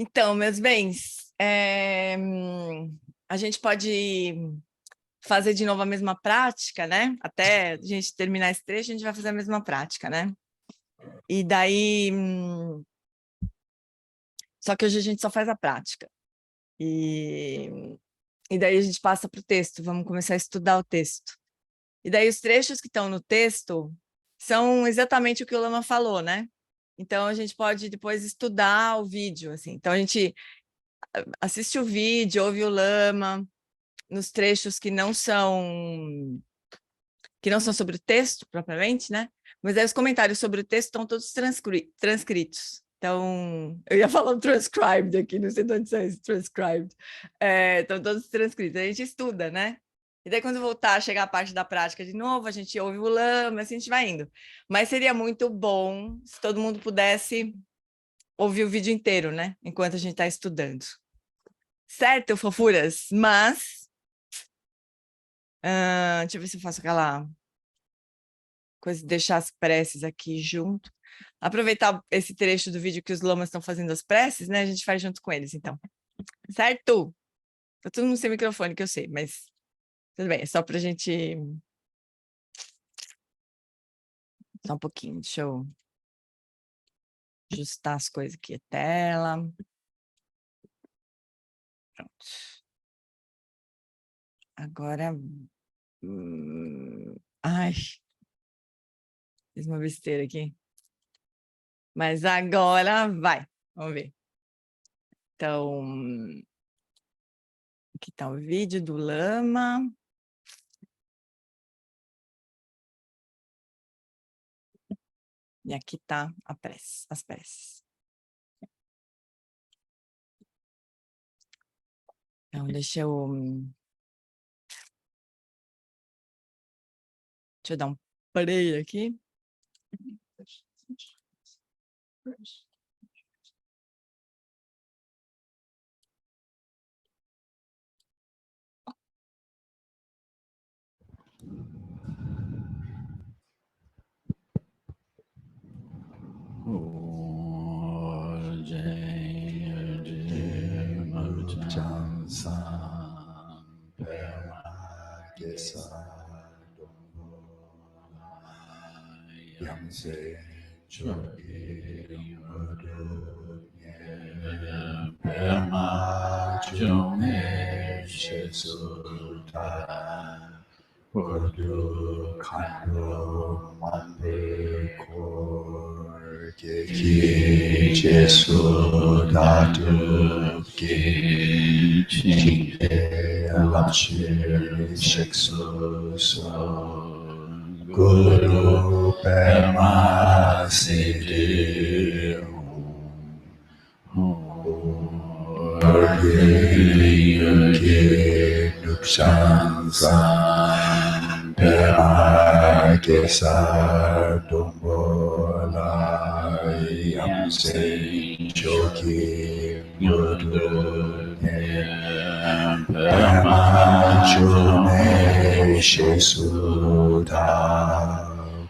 Então, meus bens, a gente pode fazer de novo a mesma prática, né? Até a gente terminar esse trecho, a gente vai fazer a mesma prática, né? E daí... Só que hoje a gente só faz a prática. E daí a gente passa para o texto, vamos começar a estudar o texto. E daí os trechos que estão no texto são exatamente o que o Lama falou, né? Então, a gente pode depois estudar o vídeo, assim. Então, a gente assiste o vídeo, ouve o Lama, nos trechos que não são sobre o texto, propriamente, né? Mas aí os comentários sobre o texto estão todos transcritos. Então, eu ia falar transcribed aqui, não sei de onde sai transcribed. Estão todos transcritos, a gente estuda, né? E daí, quando voltar, chegar a parte da prática de novo, a gente ouve o Lama, assim a gente vai indo. Mas seria muito bom se todo mundo pudesse ouvir o vídeo inteiro, né? Enquanto a gente está estudando. Certo, fofuras? Mas... deixa eu ver se eu faço aquela coisa de deixar as preces aqui junto. Aproveitar esse trecho do vídeo que os lamas estão fazendo as preces, né? A gente faz junto com eles, então. Certo? Tá todo mundo sem microfone, que eu sei, mas tudo bem, é só pra gente... Só um pouquinho, deixa eu ajustar as coisas aqui, a tela. Pronto. Agora... Ai, fiz uma besteira aqui. Mas agora vai, vamos ver. Então, aqui está o vídeo do Lama. E aqui está as preces. Então, deixa eu dar um play aqui. Guru Pema Siddhi Orge Nupsan San Pema Kesar Dumbola Yamse Choki Guru Pema Chume Shesuda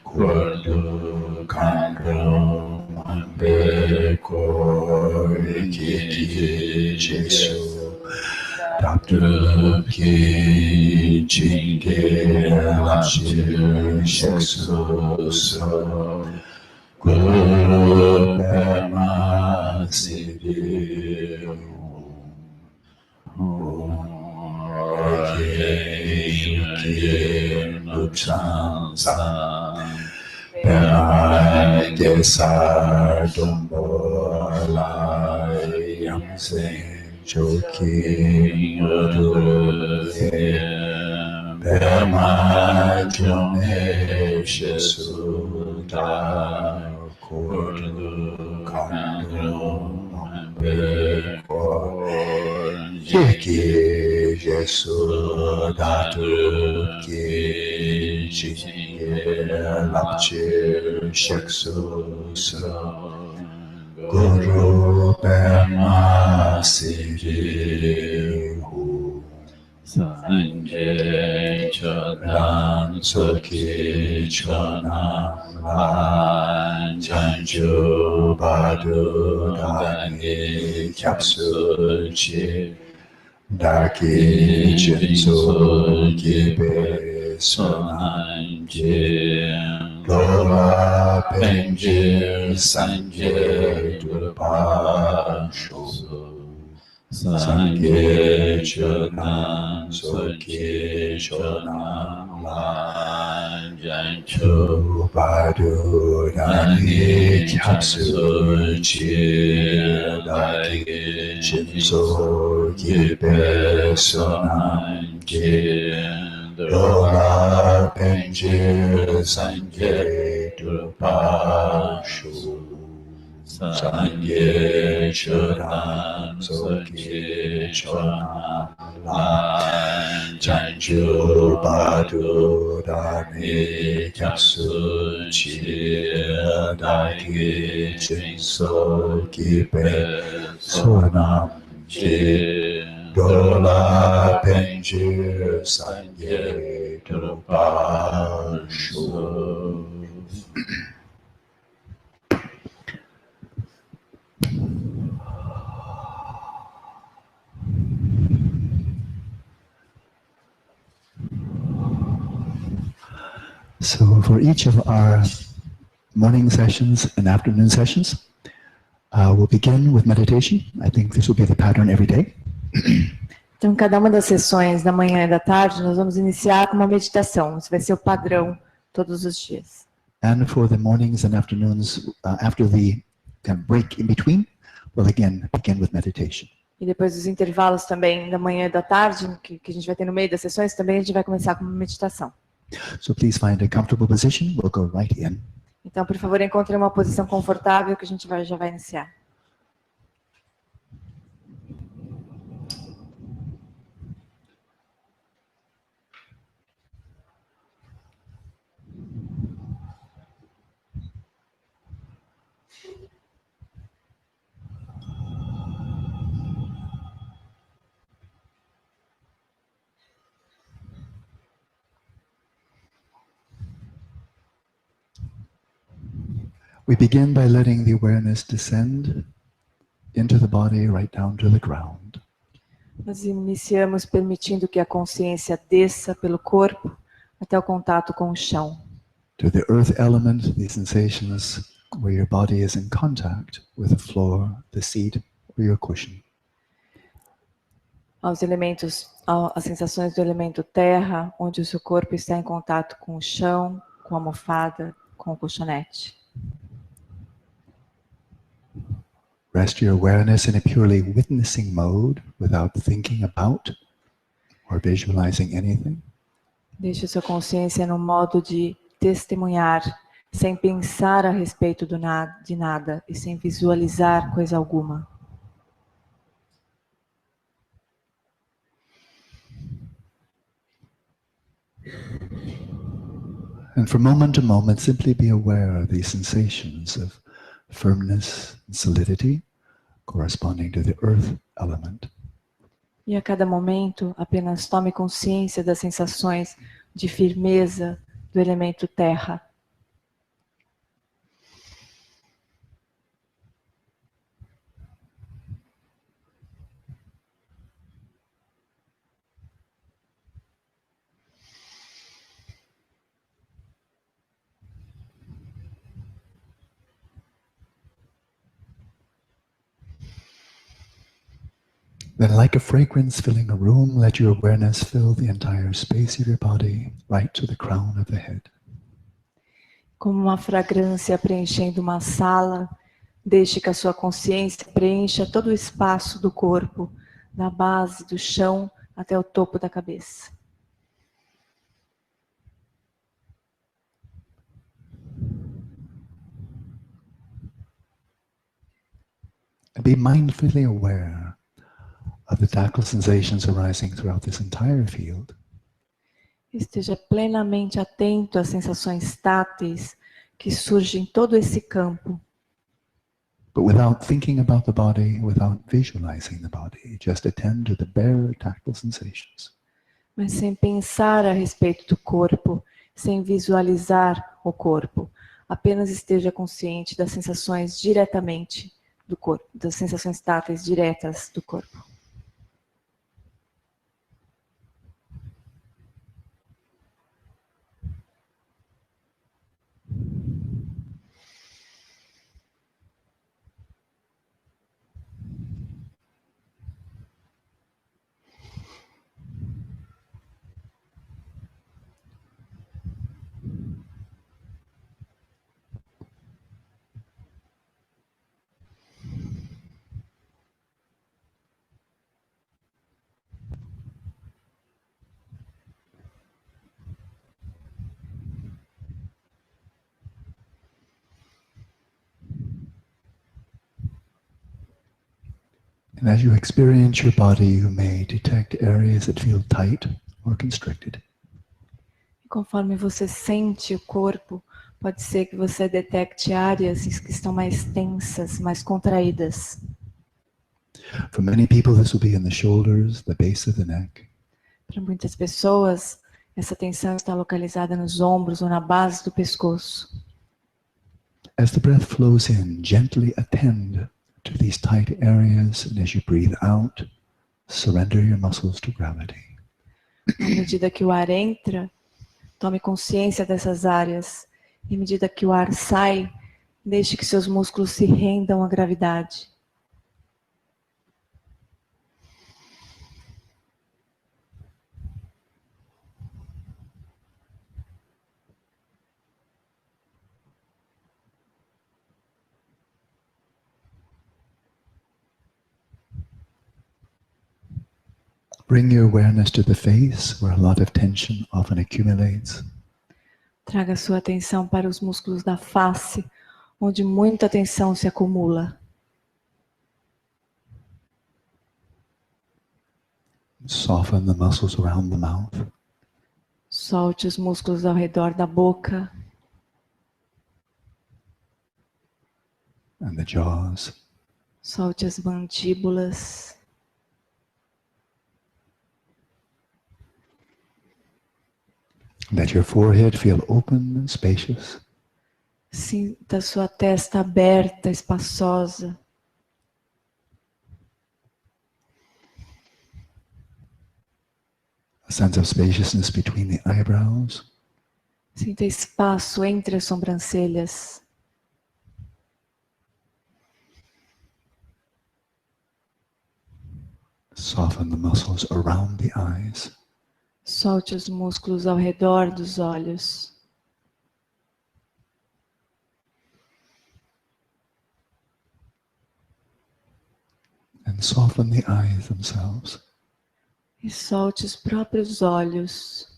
Kurdu Kandru Mambeko Kiki Jesu Dr. Ki Chige Lapshir Sheksu So Guru Pema Siddhi Nupsan San Pema Kesar Dumbola Yamse Choki Guru Pema Chume Shesuda Kurdu Kandru Mambeko Kiki Jesu Datu Ki Chige Lapchir Sheksu So Guru Pema Siddhi Sanjay Chodan Sukhi Chonam Lan Janju Badu Dani Kyapsu Chi Daki Jinsu Gibe Sonan Ji Lola Penjir Sanje Durpa Shu Sangye Chonan Soke Chonan Lan Janchu Badu Dani Kyapsu Chi Daki Jinsu Gibe Sonan Ji Lola Penjir Sangye Durpa Shu Sangye Chonan Soke Chonan Lan Janchu Badu Dani Kyapsu Chi Daki Jinsu Gibe Sonam Ji Dola Penjir Sangye Durpa Shu. So for each of our morning sessions and afternoon sessions, we'll begin with meditation. I think this will be the pattern every day. Então, cada uma das sessões da manhã e da tarde, nós vamos iniciar com uma meditação. Isso vai ser o padrão todos os dias. And for the mornings and afternoons, after the kind of break in between, we'll again begin with meditation. E depois dos intervalos também da manhã e da tarde, que a gente vai ter no meio das sessões, também a gente vai começar com uma meditação. So please find a comfortable position. We'll go right in. Então, por favor, encontre uma posição confortável que a gente já vai iniciar. We begin by letting the awareness descend into the body right down to the ground. Nós iniciamos permitindo que a consciência desça pelo corpo até o contato com o chão. To the earth element, the sensations where your body is in contact with the floor, the seat, or your cushion. Aos elementos, as sensações do elemento terra, onde o seu corpo está em contato com o chão, com a almofada, com o colchonete. Rest your awareness in a purely witnessing mode without thinking about or visualizing anything. Deixe sua consciência no modo de testemunhar, sem pensar a respeito de nada e sem visualizar coisa alguma. And from moment to moment, simply be aware of these sensations of firmness and solidity corresponding to the earth element. E a cada momento, apenas tome consciência das sensações de firmeza do elemento terra. Then, like a fragrance filling a room, let your awareness fill the entire space of your body, right to the crown of the head. Como uma fragrância preenchendo uma sala, deixe que a sua consciência preencha todo o espaço do corpo, da base do chão até o topo da cabeça. And be mindfully aware of the tactile sensations arising throughout this entire field. Esteja plenamente atento às sensações táteis que surgem em todo esse campo. But without thinking about the body, without visualizing the body, just attend to the bare tactile sensations. Mas sem pensar a respeito do corpo, sem visualizar o corpo. apenas esteja consciente das sensações diretamente do corpo, das sensações táteis diretas do corpo. And as you experience your body, you may detect areas that feel tight or constricted. Conforme você sente o corpo, pode ser que você detecte áreas que estão mais tensas, mais contraídas. For many people, this will be in the shoulders, the base of the neck. Para muitas pessoas, essa tensão está localizada nos ombros ou na base do pescoço. As the breath flows in, gently attend to these tight areas, and as you breathe out, surrender your muscles to gravity. À medida que o ar entra, tome consciência dessas áreas. E à medida que o ar sai, deixe que seus músculos se rendam à gravidade. Bring your awareness to the face, where a lot of tension often accumulates. Traga sua atenção para os músculos da face, onde muita tensão se acumula. Soften the muscles around the mouth. Solte os músculos ao redor da boca. And the jaws. Solte as mandíbulas. Let your forehead feel open and spacious. Sinta sua testa aberta, espaçosa. A sense of spaciousness between the eyebrows. Sinta espaço entre as sobrancelhas. Soften the muscles around the eyes. Solte os músculos ao redor dos olhos. And soften the eyes themselves. E solte os próprios olhos.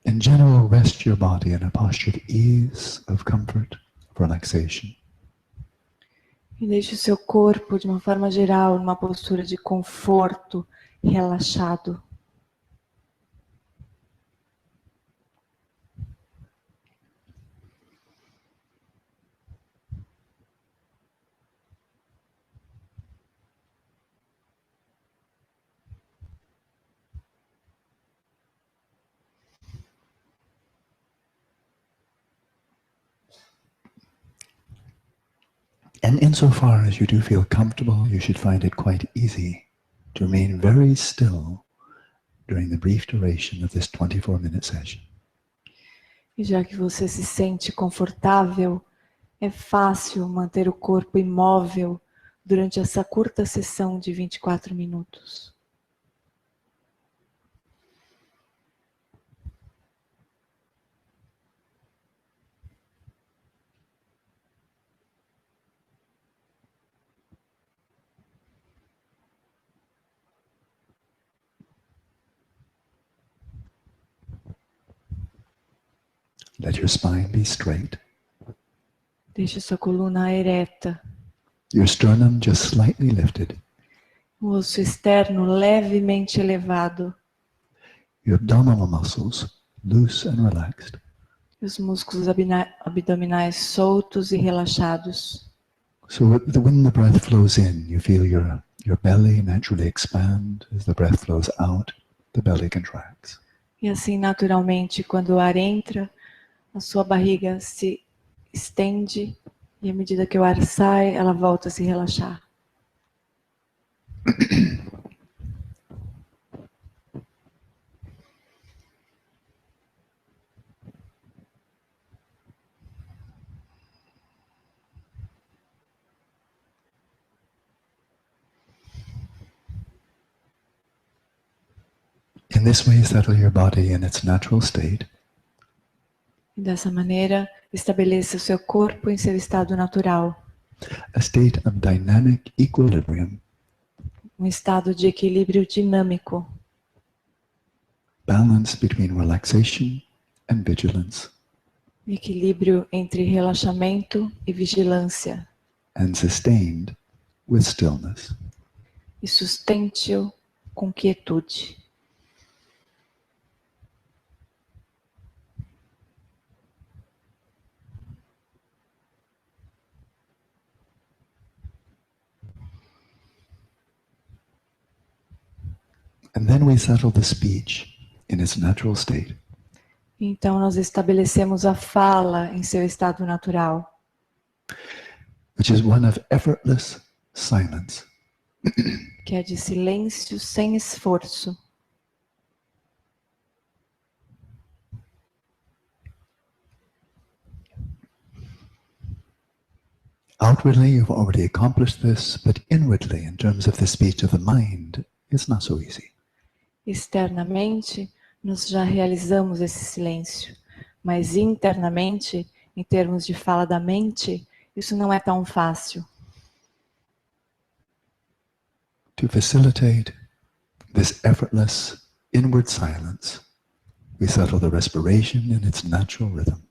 In general, rest your body in a posture of ease, of comfort, of relaxation. E deixe o seu corpo, de uma forma geral, numa postura de conforto, relaxado. And insofar as you do feel comfortable, you should find it quite easy to remain very still during the brief duration of this 24-minute session. E já que você se sente confortável, é fácil manter o corpo imóvel durante essa curta sessão de 24 minutos. Let your spine be straight. Deixe sua coluna ereta. Your sternum just slightly lifted. O osso externo levemente elevado. Your abdominal muscles loose and relaxed. E os músculos abdominais soltos e relaxados. So when the breath flows in, you feel your belly naturally expand. As the breath flows out, the belly contracts. E assim, naturalmente, quando o ar entra, a sua barriga se estende e à medida que o ar sai, ela volta a se relaxar. In this way, settle your body in its natural state. E dessa maneira, estabeleça o seu corpo em seu estado natural. A state of dynamic equilibrium. Um estado de equilíbrio dinâmico. Balance between relaxation and vigilance. Equilíbrio entre relaxamento e vigilância. And sustained with stillness. E sustente-o com quietude. And then we settle the speech in its natural state. Então nós estabelecemos a fala em seu estado natural. Which is one of effortless silence. Que é de silêncio sem esforço. Outwardly, you've already accomplished this, but inwardly, in terms of the speech of the mind, it's not so easy. Externamente, nós já realizamos esse silêncio, mas internamente, em termos de fala da mente, isso não é tão fácil. To facilitate this effortless inward silence, we settle the respiration in its natural rhythm.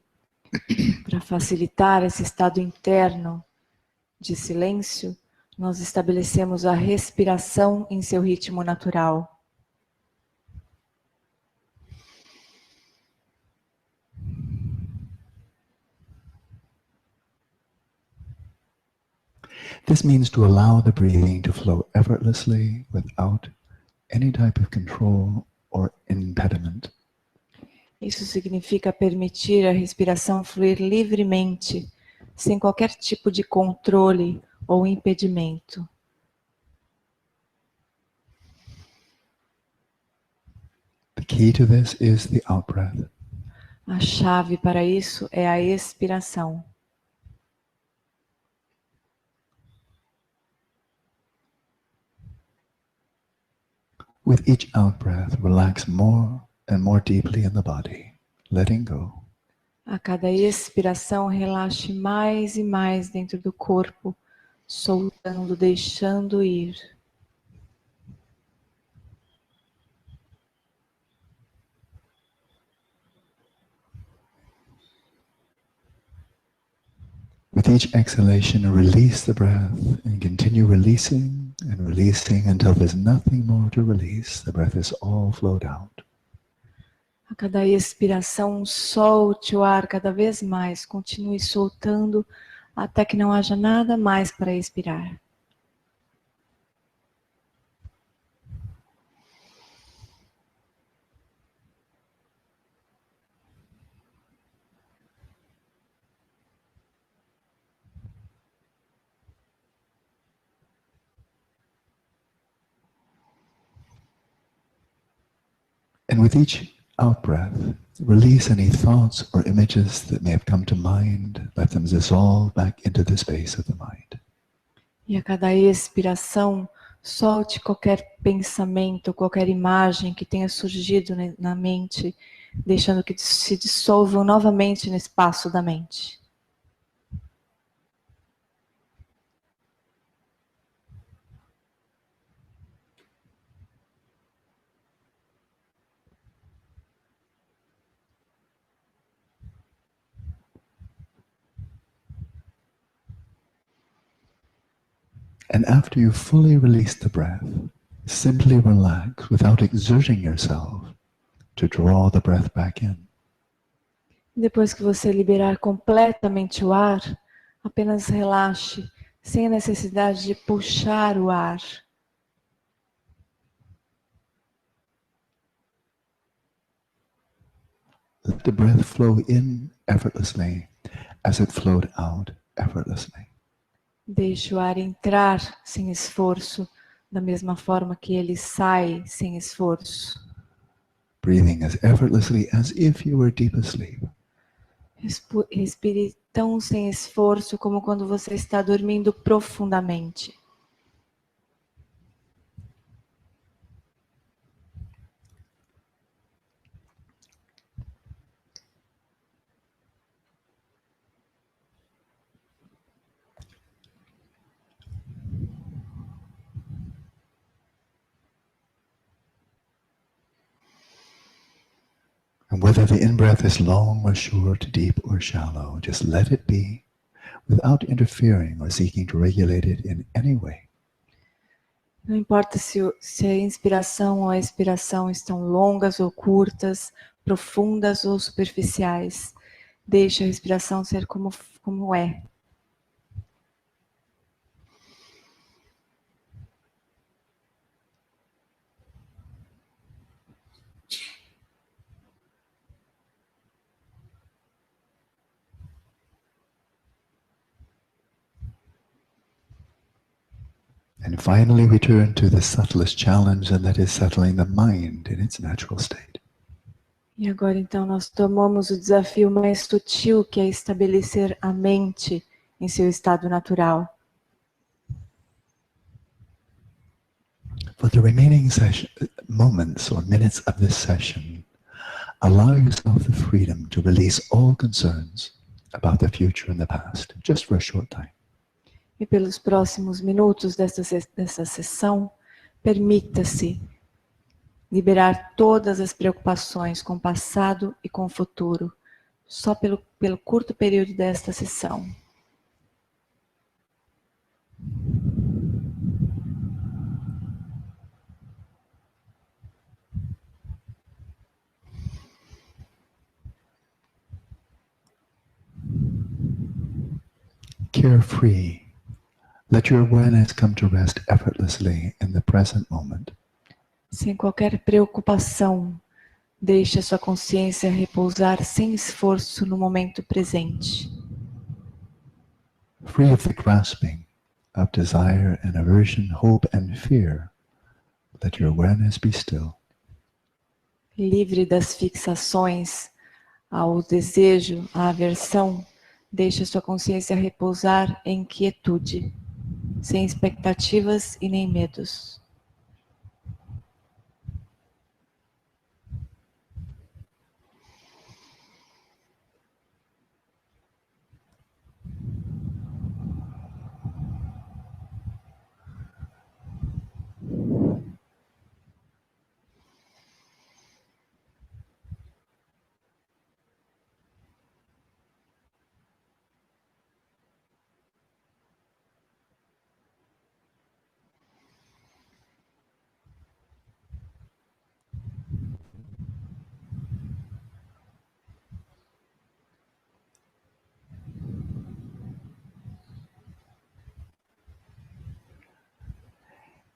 Para facilitar esse estado interno de silêncio, nós estabelecemos a respiração em seu ritmo natural. This means to allow the breathing to flow effortlessly without any type of control or impediment. Isso significa permitir a respiração fluir livremente, sem qualquer tipo de controle ou impedimento. The key to this is the out-breath. A chave para isso é a expiração. With each out-breath, relax more and more deeply in the body, letting go. A cada expiração, relaxe mais e mais dentro do corpo, soltando, deixando ir. With each exhalation, release the breath and continue releasing until there's nothing more to release. The breath is all flowed out. A cada expiração, solte o ar cada vez mais, continue soltando até que não haja nada mais para expirar. And with each out-breath, release any thoughts or images that may have come to mind. Let them dissolve back into the space of the mind. E a cada expiração, solte qualquer pensamento, qualquer imagem que tenha surgido na mente, deixando que se dissolvam novamente no espaço da mente. And after you fully release the breath, simply relax without exerting yourself to draw the breath back in. Depois que você liberar completamente o ar, apenas relaxe, sem a necessidade de puxar o ar. Let the breath flow in effortlessly as it flowed out effortlessly. Deixe o ar entrar sem esforço, da mesma forma que ele sai sem esforço. Breathing as effortlessly as if you were deep asleep. Respire tão sem esforço como quando você está dormindo profundamente. And whether the in-breath is long or short, deep or shallow, just let it be without interfering or seeking to regulate it in any way. Não importa se a inspiração ou a expiração estão longas ou curtas, profundas ou superficiais. Deixe a respiração ser como é. And finally, we turn to the subtlest challenge, and that is settling the mind in its natural state. E agora então nós tomamos o desafio mais sutil, que é estabelecer a mente em seu estado natural. For the remaining moments or minutes of this session, allow yourself the freedom to release all concerns about the future and the past, just for a short time. E pelos próximos minutos dessa sessão, permita-se liberar todas as preocupações com o passado e com o futuro, só pelo curto período desta sessão. Carefree, let your awareness come to rest effortlessly in the present moment. Sem qualquer preocupação, deixe a sua consciência repousar sem esforço no momento presente. Free of the grasping of desire and aversion, hope and fear, let your awareness be still. Livre das fixações ao desejo, à aversão, deixe a sua consciência repousar em quietude, sem expectativas e nem medos.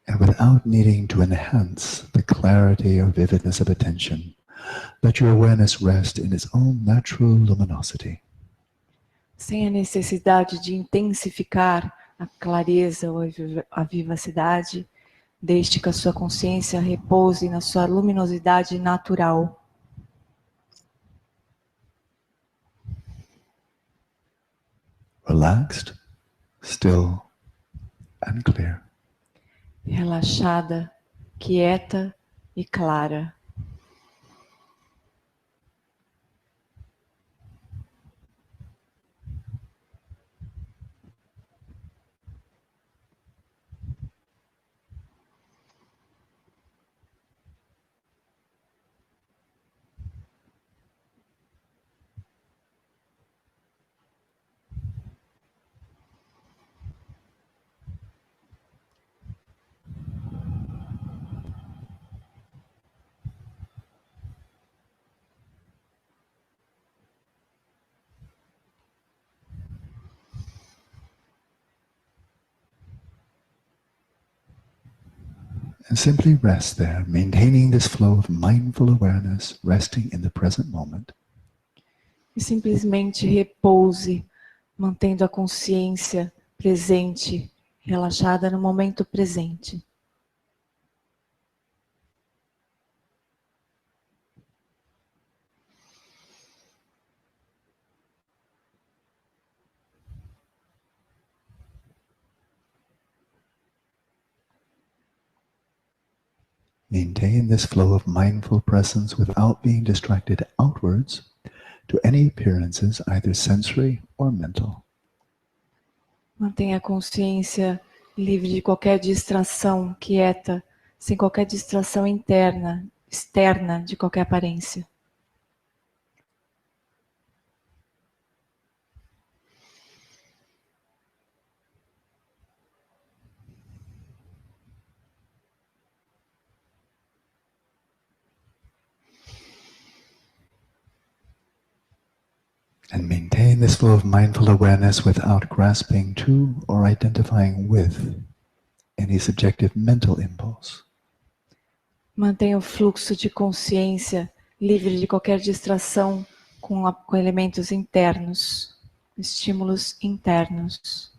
And without needing to enhance the clarity or vividness of attention, let your awareness rest in its own natural luminosity. Sem a necessidade de intensificar a clareza ou a vivacidade, deixe que a sua consciência repouse na sua luminosidade natural. Relaxed, still, and clear. Relaxada, quieta e clara. And simply rest there, maintaining this flow of mindful awareness, resting in the present moment. E simplesmente repouse, mantendo a consciência presente, relaxada no momento presente. Maintain this flow of mindful presence without being distracted outwards to any appearances, either sensory or mental. Mantenha a consciência livre de qualquer distração, quieta, sem qualquer distração interna, externa de qualquer aparência. And maintain this flow of mindful awareness without grasping to or identifying with any subjective mental impulse. Mantenha o fluxo de consciência livre de qualquer distração com elementos internos, estímulos internos.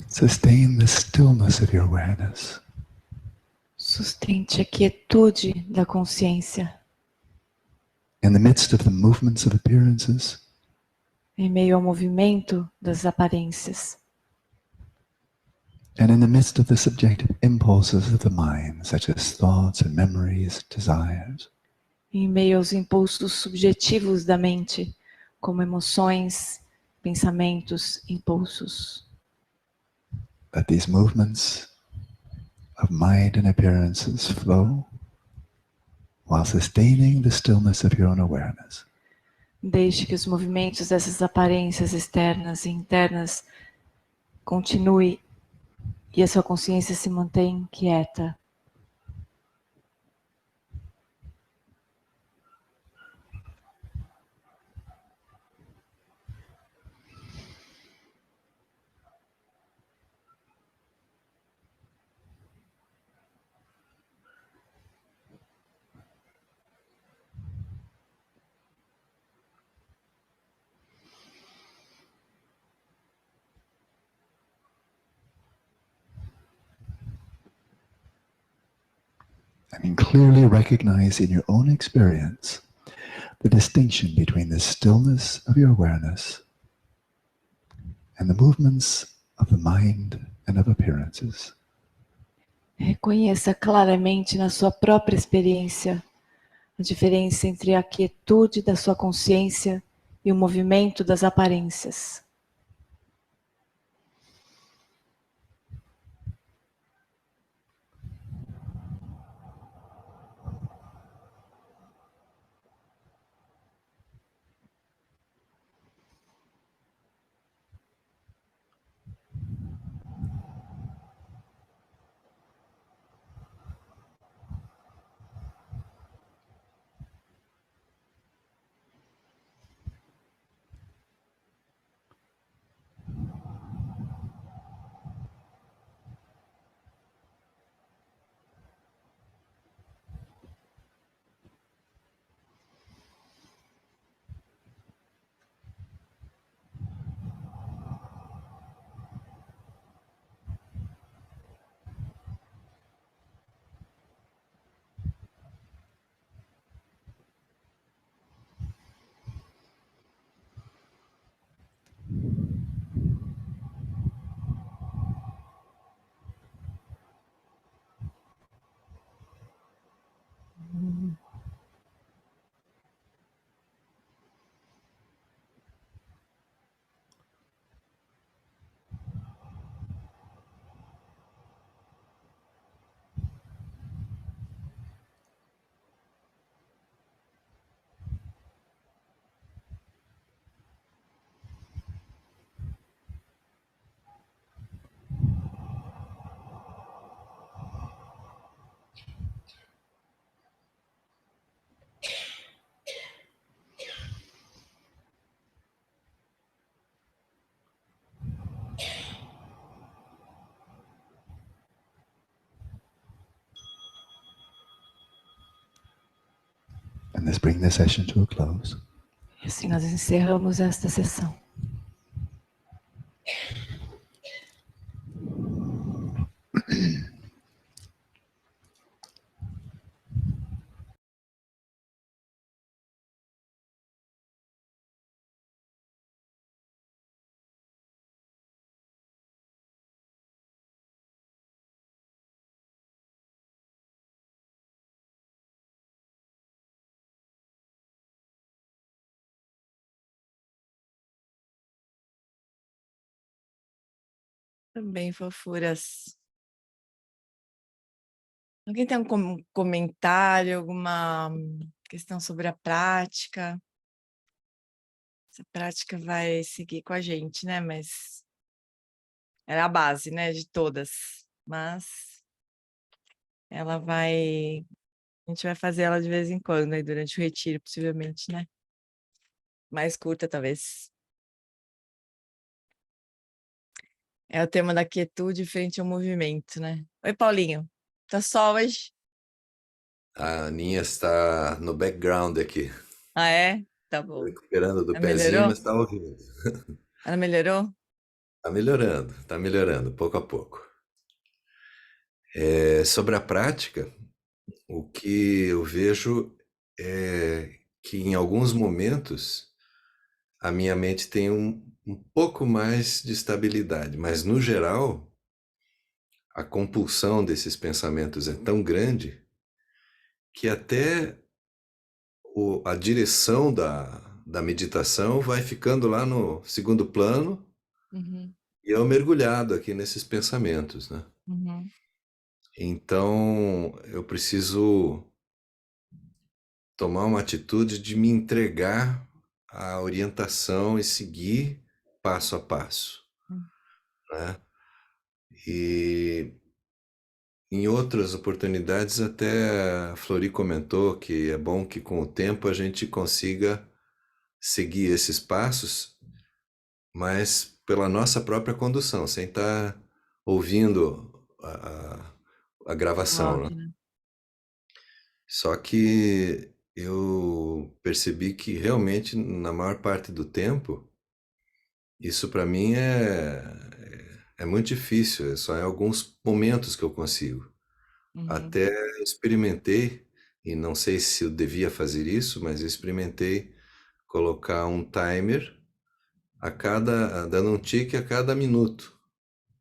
Sustain the stillness of your awareness. Sustente a quietude da consciência In the midst of the movements of appearances, em meio ao movimento das aparências. and in the midst of the subjective impulses of the mind, such as thoughts and memories, desires. Em meio aos impulsos subjetivos da mente, como emoções, pensamentos, impulsos. Let these movements of mind and appearances flow while sustaining the stillness of your own awareness. Deixe que os movimentos dessas aparências externas e internas continue e a sua consciência se mantém quieta. And clearly recognize in your own experience the distinction between the stillness of your awareness and the movements of the mind and of appearances. Reconheça claramente na sua própria experiência a diferença entre a quietude da sua consciência e o movimento das aparências. let's bring the session to a close. E assim nós encerramos esta sessão. Também, fofuras. Alguém tem um comentário, alguma questão sobre a prática? Essa prática vai seguir com a gente, né? Mas era a base, né, de todas. Mas ela vai... A gente vai fazer ela de vez em quando, aí durante o retiro, possivelmente, né? Mais curta, talvez. É o tema da quietude frente ao movimento, né? Oi, Paulinho. Tá só hoje? A Aninha está no background aqui, Ah, é? Tá bom. recuperando do Ela pezinho, melhorou? mas está ouvindo. Ela melhorou? Está melhorando, pouco a pouco. Sobre a prática, o que eu vejo é que em alguns momentos a minha mente tem um pouco mais de estabilidade, mas no geral a compulsão desses pensamentos é tão grande que até a direção da meditação vai ficando lá no segundo plano. Uhum, E eu mergulhado aqui nesses pensamentos, né? uhum, Então, eu preciso tomar uma atitude de me entregar à orientação e seguir passo a passo, uhum, né? E em outras oportunidades até a Flori comentou que é bom que com o tempo a gente consiga seguir esses passos, mas pela nossa própria condução, sem estar ouvindo a gravação, né? áudio, né? Só que eu percebi que realmente, na maior parte do tempo, isso para mim é muito difícil, é só em alguns momentos que eu consigo. Uhum, Até experimentei, e não sei se eu devia fazer isso, mas eu experimentei colocar um timer dando um tique a cada minuto.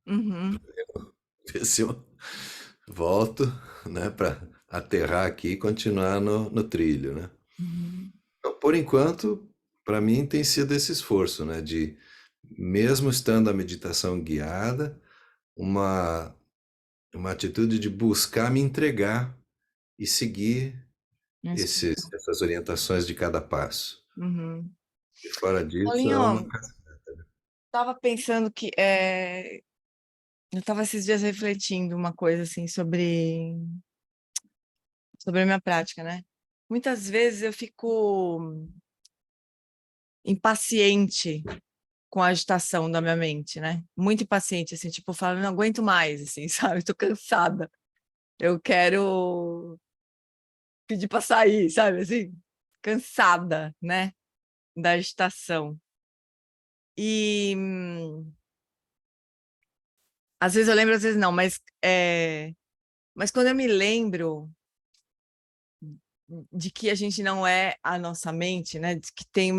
uhum, Ver se eu volto, né, para aterrar aqui e continuar no trilho, né? uhum, Então, por enquanto, para mim tem sido esse esforço, né, de mesmo estando a meditação guiada, uma uma atitude de buscar me entregar e seguir escuta. essas orientações de cada passo. Uhum. E fora disso, é uma Paulinho, tava pensando que eu tava esses dias refletindo uma coisa assim sobre a minha prática, né? Muitas vezes eu fico impaciente com a agitação da minha mente, né? Muito impaciente, assim, tipo, eu falo, não aguento mais, assim, sabe? Tô cansada. Eu quero pedir para sair, sabe? Assim, cansada, né? Da agitação. E às vezes eu lembro, às vezes não, mas quando eu me lembro de que a gente não é a nossa mente, né? De que tem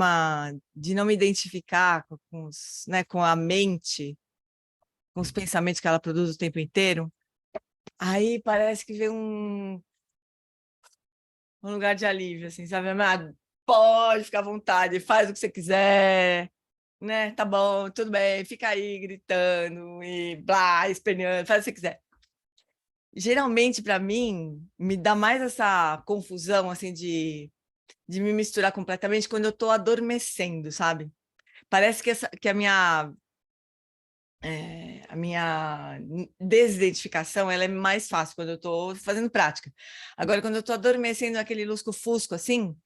de não me identificar né, com a mente, com os pensamentos que ela produz o tempo inteiro, aí parece que vem um lugar de alívio, assim, sabe? Ah, pode ficar à vontade, faz o que você quiser, né? Tá bom, tudo bem, fica aí gritando e blá, esperneando, faz o que você quiser. Geralmente, para mim, me dá mais essa confusão, assim, de me misturar completamente quando eu tô adormecendo, sabe? Parece que a minha desidentificação ela é mais fácil quando eu tô fazendo prática. Agora, quando eu tô adormecendo naquele lusco-fusco, assim,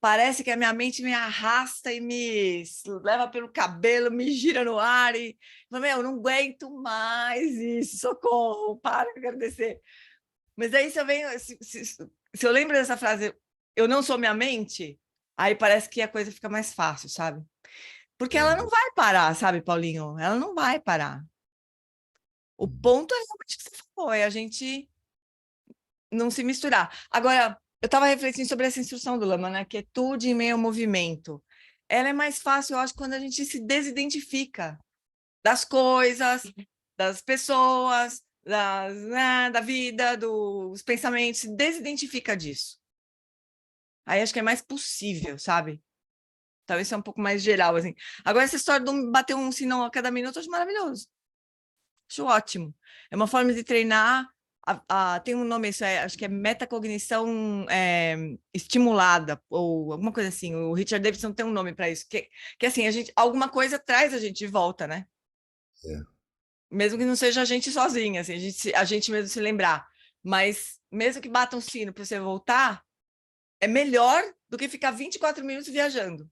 parece que a minha mente me arrasta e me leva pelo cabelo, me gira no ar e fala, meu, eu não aguento mais isso, socorro, para que eu quero descer. Mas aí se eu venho, se eu lembro dessa frase eu não sou minha mente, aí parece que a coisa fica mais fácil, sabe? Porque ela não vai parar, sabe, Paulinho? Ela não vai parar. O ponto é realmente o que você falou, é a gente não se misturar. Agora, eu estava refletindo sobre essa instrução do Lama, né? Quietude em meio ao movimento. Ela é mais fácil, eu acho, quando a gente se desidentifica das coisas, das pessoas, da vida, dos pensamentos, se desidentifica disso. Aí acho que é mais possível, sabe? Talvez seja um pouco mais geral, assim. Agora, essa história de bater um sinal a cada minuto, eu acho maravilhoso. Acho ótimo. É uma forma de treinar. Tem um nome, isso acho que é metacognição estimulada, ou alguma coisa assim. O Richard Davidson tem um nome para isso. Que assim, alguma coisa traz a gente de volta, né? É. Mesmo que não seja a gente sozinha, assim, a gente mesmo se lembrar. Mas mesmo que bata um sino para você voltar, é melhor do que ficar 24 minutos viajando.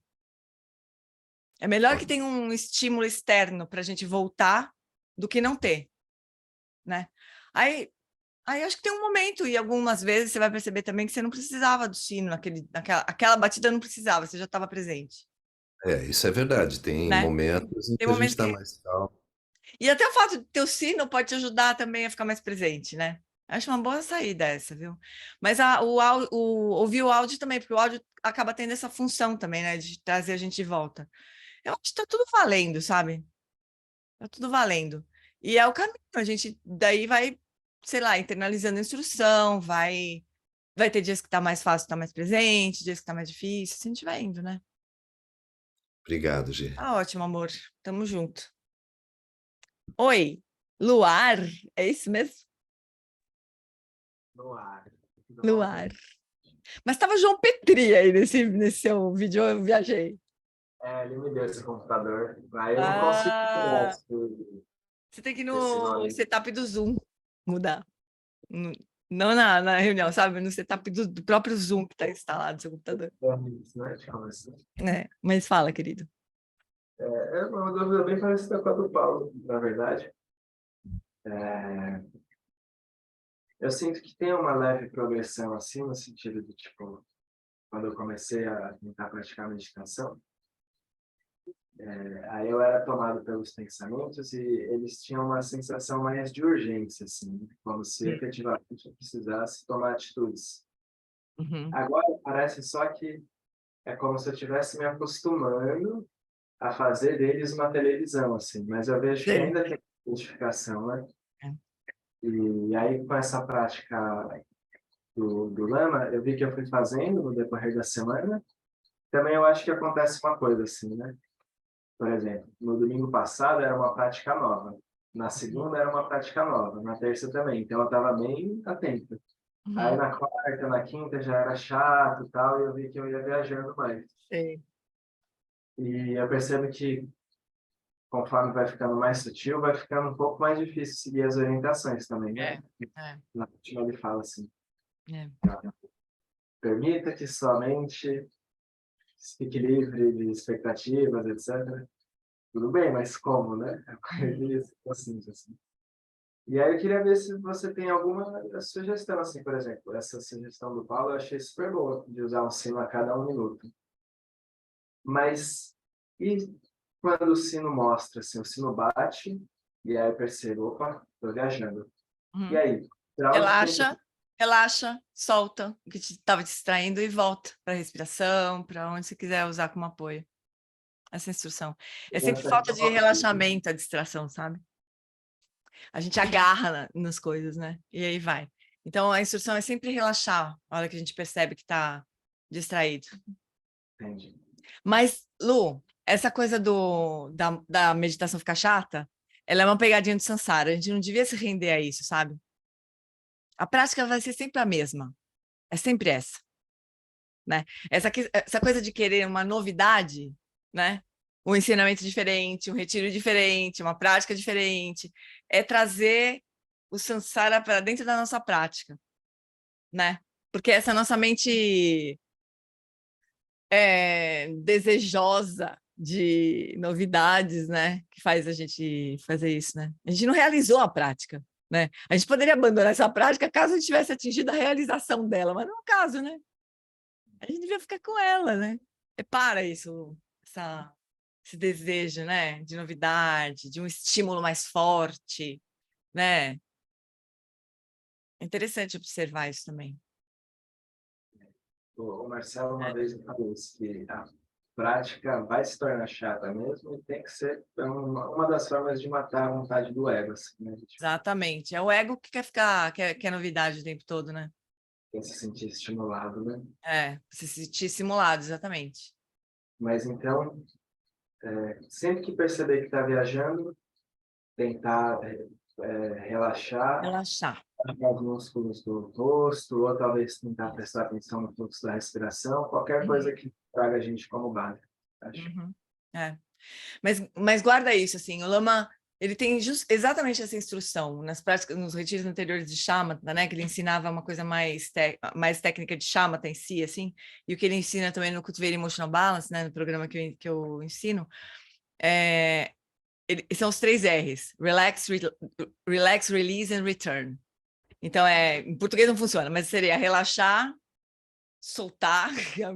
É melhor que tenha um estímulo externo para a gente voltar do que não ter, né? Aí acho que tem um momento, e algumas vezes você vai perceber também que você não precisava do sino, aquela batida não precisava, você já estava presente, Isso é verdade. Tem né? momentos em Tem que a gente momentos está que... mais calmo. E até o fato de ter o sino pode te ajudar também a ficar mais presente, né? Acho uma boa saída essa, viu? Mas ouvir o áudio também, porque o áudio acaba tendo essa função também, né? De trazer a gente de volta. Eu acho que está tudo valendo, sabe? Tá tudo valendo. E é o caminho, a gente daí vai, sei lá, internalizando a instrução, vai ter dias que tá mais fácil, tá mais presente, dias que tá mais difícil, assim a gente vai indo, né? Obrigado, Gê. Tá ótimo, amor. Tamo junto. Oi, Luar, é isso mesmo? Luar. Luar. Mas tava João Petri aí nesse seu vídeo, eu viajei. Ele me deu esse computador. Aí eu não consigo pegar Você tem que ir esse no nome. setup do Zoom mudar. Não na reunião, sabe? No setup do próprio Zoom que está instalado no seu computador. Mas fala, querido. É uma dúvida bem parecida com a do Paulo, na verdade. Eu sinto que tem uma leve progressão, assim, no sentido de, tipo, quando eu comecei a tentar praticar meditação, aí eu era tomado pelos pensamentos e eles tinham uma sensação mais de urgência, assim, como se efetivamente eu precisasse tomar atitudes. Uhum. Agora parece só que é como se eu estivesse me acostumando a fazer deles uma televisão, assim, mas eu vejo que Sim. ainda tem identificação, né? É. E aí, com essa prática do Lama, eu vi que eu fui fazendo no decorrer da semana. Também eu acho que acontece uma coisa assim, né? Por exemplo, no domingo passado era uma prática nova. Na segunda era uma prática nova. Na terça também. Então eu estava bem atento. Uhum. Aí na quarta, na quinta já era chato e tal, e eu vi que eu ia viajando mais. Sim. E eu percebo que conforme vai ficando mais sutil, vai ficando um pouco mais difícil seguir as orientações também, né? Na última ele fala assim, permita que sua mente fique livre de expectativas, etc. Tudo bem, mas como, né? Assim. E aí eu queria ver se você tem alguma sugestão, assim, por exemplo, essa sugestão do Paulo eu achei super boa, de usar um sino a cada 1 minuto. Mas, e quando o sino mostra, assim, o sino bate, e aí eu percebo, opa, estou viajando. Uhum. E aí? Relaxa, solta o que estava te distraindo e volta para a respiração, para onde você quiser usar como apoio. Essa instrução. É sempre falta de relaxamento, a distração, sabe? A gente agarra nas coisas, né? E aí vai. Então, a instrução é sempre relaxar a hora que a gente percebe que está distraído. Entendi. Mas, Lu, essa coisa da meditação ficar chata, ela é uma pegadinha do Sansara. A gente não devia se render a isso, sabe? A prática vai ser sempre a mesma. É sempre essa. Né? Essa coisa de querer uma novidade, né? Um ensinamento diferente, um retiro diferente, uma prática diferente, é trazer o Sansara para dentro da nossa prática, né? Porque essa nossa mente desejosa de novidades, né? Que faz a gente fazer isso, né? A gente não realizou a prática, né? A gente poderia abandonar essa prática caso a gente tivesse atingido a realização dela, mas não é o caso, né? A gente devia ficar com ela, né? Repara isso, esse desejo, né? De novidade, de um estímulo mais forte, né? É interessante observar isso também. O Marcelo uma É. vez me falou isso, que a prática vai se tornar chata mesmo e tem que ser uma das formas de matar a vontade do ego, assim, né? A gente Exatamente. É o ego que quer novidade o tempo todo, né? tem que se sentir estimulado, né? Se sentir simulado, exatamente. Mas então, sempre que perceber que está viajando, tentar relaxar, Relaxar. os músculos do rosto, ou talvez tentar prestar atenção no fluxo da respiração, qualquer coisa que traga a gente como base, acho. Uhum. É. Mas guarda isso, assim, o Lama, ele tem exatamente essa instrução nas práticas, nos retiros anteriores de Shamatha, né, que ele ensinava uma coisa mais técnica de Shamatha em si, assim, e o que ele ensina também no Cultivating Emotional Balance, né, no programa que eu ensino, são os 3 R's, relax, release and return. Então, em português não funciona, mas seria relaxar, soltar,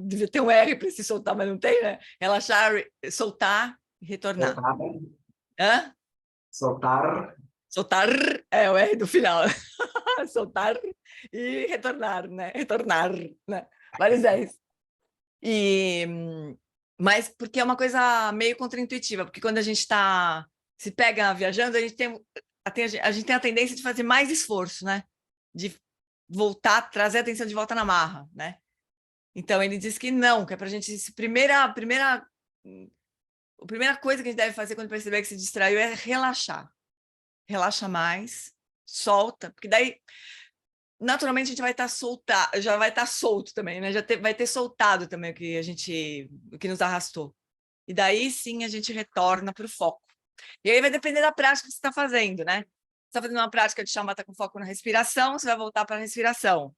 devia ter um R para se soltar, mas não tem, né? Relaxar, soltar e retornar. Hã? Soltar. Soltar é o R do final. Soltar e retornar, né? Retornar, né? Vários R's. Mas porque é uma coisa meio contraintuitiva, porque quando a gente se pega viajando, a gente tem a tendência de fazer mais esforço, né? De voltar, trazer a atenção de volta na marra, né? Então ele diz que não, que é para a gente a primeira coisa que a gente deve fazer quando perceber que se distraiu é relaxar. Relaxa mais, solta, porque daí naturalmente a gente vai estar já vai estar solto também, né? Vai ter soltado também o que nos arrastou. E daí sim a gente retorna para o foco. E aí vai depender da prática que você está fazendo, né? Você está fazendo uma prática de Shamatha com foco na respiração, você vai voltar para a respiração.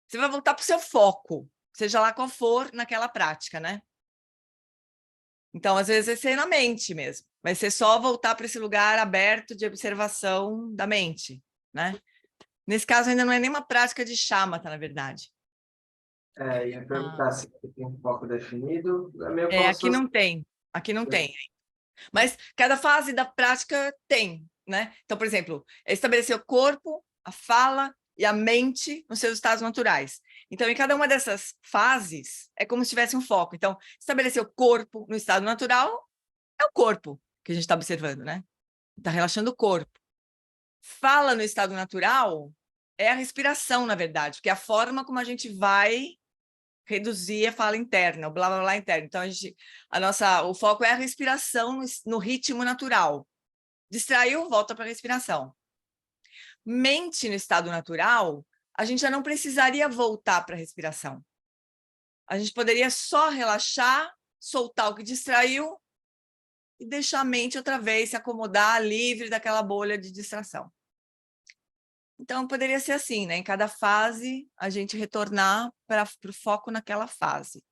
Você vai voltar para o seu foco, seja lá qual for naquela prática, né? Então, às vezes, vai ser na mente mesmo. Vai ser só voltar para esse lugar aberto de observação da mente, né? Nesse caso, ainda não é nenhuma prática de Shamatha, na verdade. Ia perguntar se tem um foco definido. É meio como Aqui não tem. Aqui não tem. Mas cada fase da prática tem, né? Então, por exemplo, estabelecer o corpo, a fala e a mente nos seus estados naturais. Então, em cada uma dessas fases, é como se tivesse um foco. Então, estabelecer o corpo no estado natural é o corpo que a gente está observando, né? Está relaxando o corpo. Fala no estado natural é a respiração, na verdade, porque é a forma como a gente vai reduzir a fala interna, o blá blá blá interno. Então, o foco é a respiração no ritmo natural. Distraiu, volta para a respiração. Mente no estado natural, a gente já não precisaria voltar para a respiração. A gente poderia só relaxar, soltar o que distraiu e deixar a mente outra vez se acomodar livre daquela bolha de distração. Então, poderia ser assim, né? Em cada fase, a gente retornar para o foco naquela fase.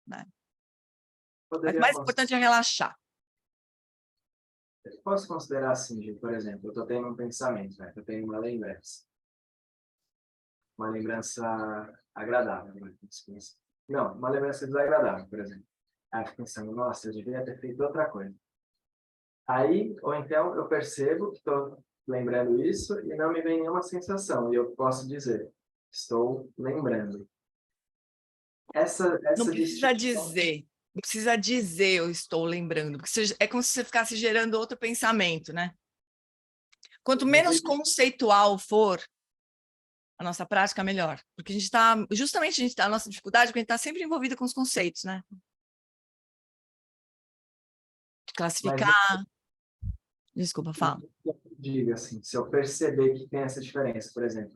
Né? Mas o mais importante é relaxar. Eu posso considerar assim, por exemplo, eu estou tendo um pensamento, né? Eu tenho uma lembrança agradável. Né? Não, uma lembrança desagradável, por exemplo. Aí eu fico pensando, nossa, eu devia ter feito outra coisa. Aí, ou então, eu percebo que estou lembrando isso e não me vem nenhuma sensação. E eu posso dizer, estou lembrando. Não precisa dizer. Não precisa dizer eu estou lembrando. Porque é como se você ficasse gerando outro pensamento, né? Quanto menos conceitual for a nossa prática, melhor. Porque a gente está... Justamente a nossa dificuldade é porque a gente está sempre envolvido com os conceitos, né? De classificar... Desculpa, fala. Diga assim, se eu perceber que tem essa diferença, por exemplo,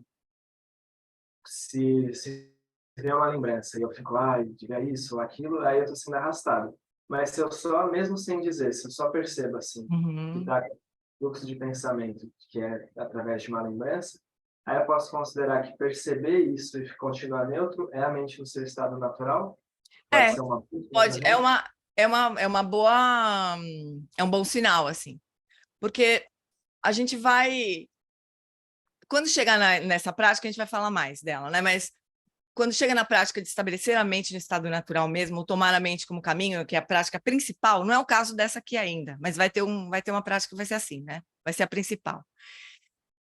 se vem uma lembrança e eu fico, diga isso ou aquilo, aí eu estou sendo arrastado. Mas se eu só, mesmo sem dizer, se eu só percebo assim, que está fluxo de pensamento, que é através de uma lembrança, aí eu posso considerar que perceber isso e continuar neutro é a mente no seu estado natural? Pode ser uma... Pode, é uma boa... É um bom sinal, assim. Porque a gente vai... Quando chegar nessa prática, a gente vai falar mais dela, né? Mas quando chega na prática de estabelecer a mente no estado natural mesmo, ou tomar a mente como caminho, que é a prática principal, não é o caso dessa aqui ainda, mas vai ter uma prática que vai ser assim, né? Vai ser a principal.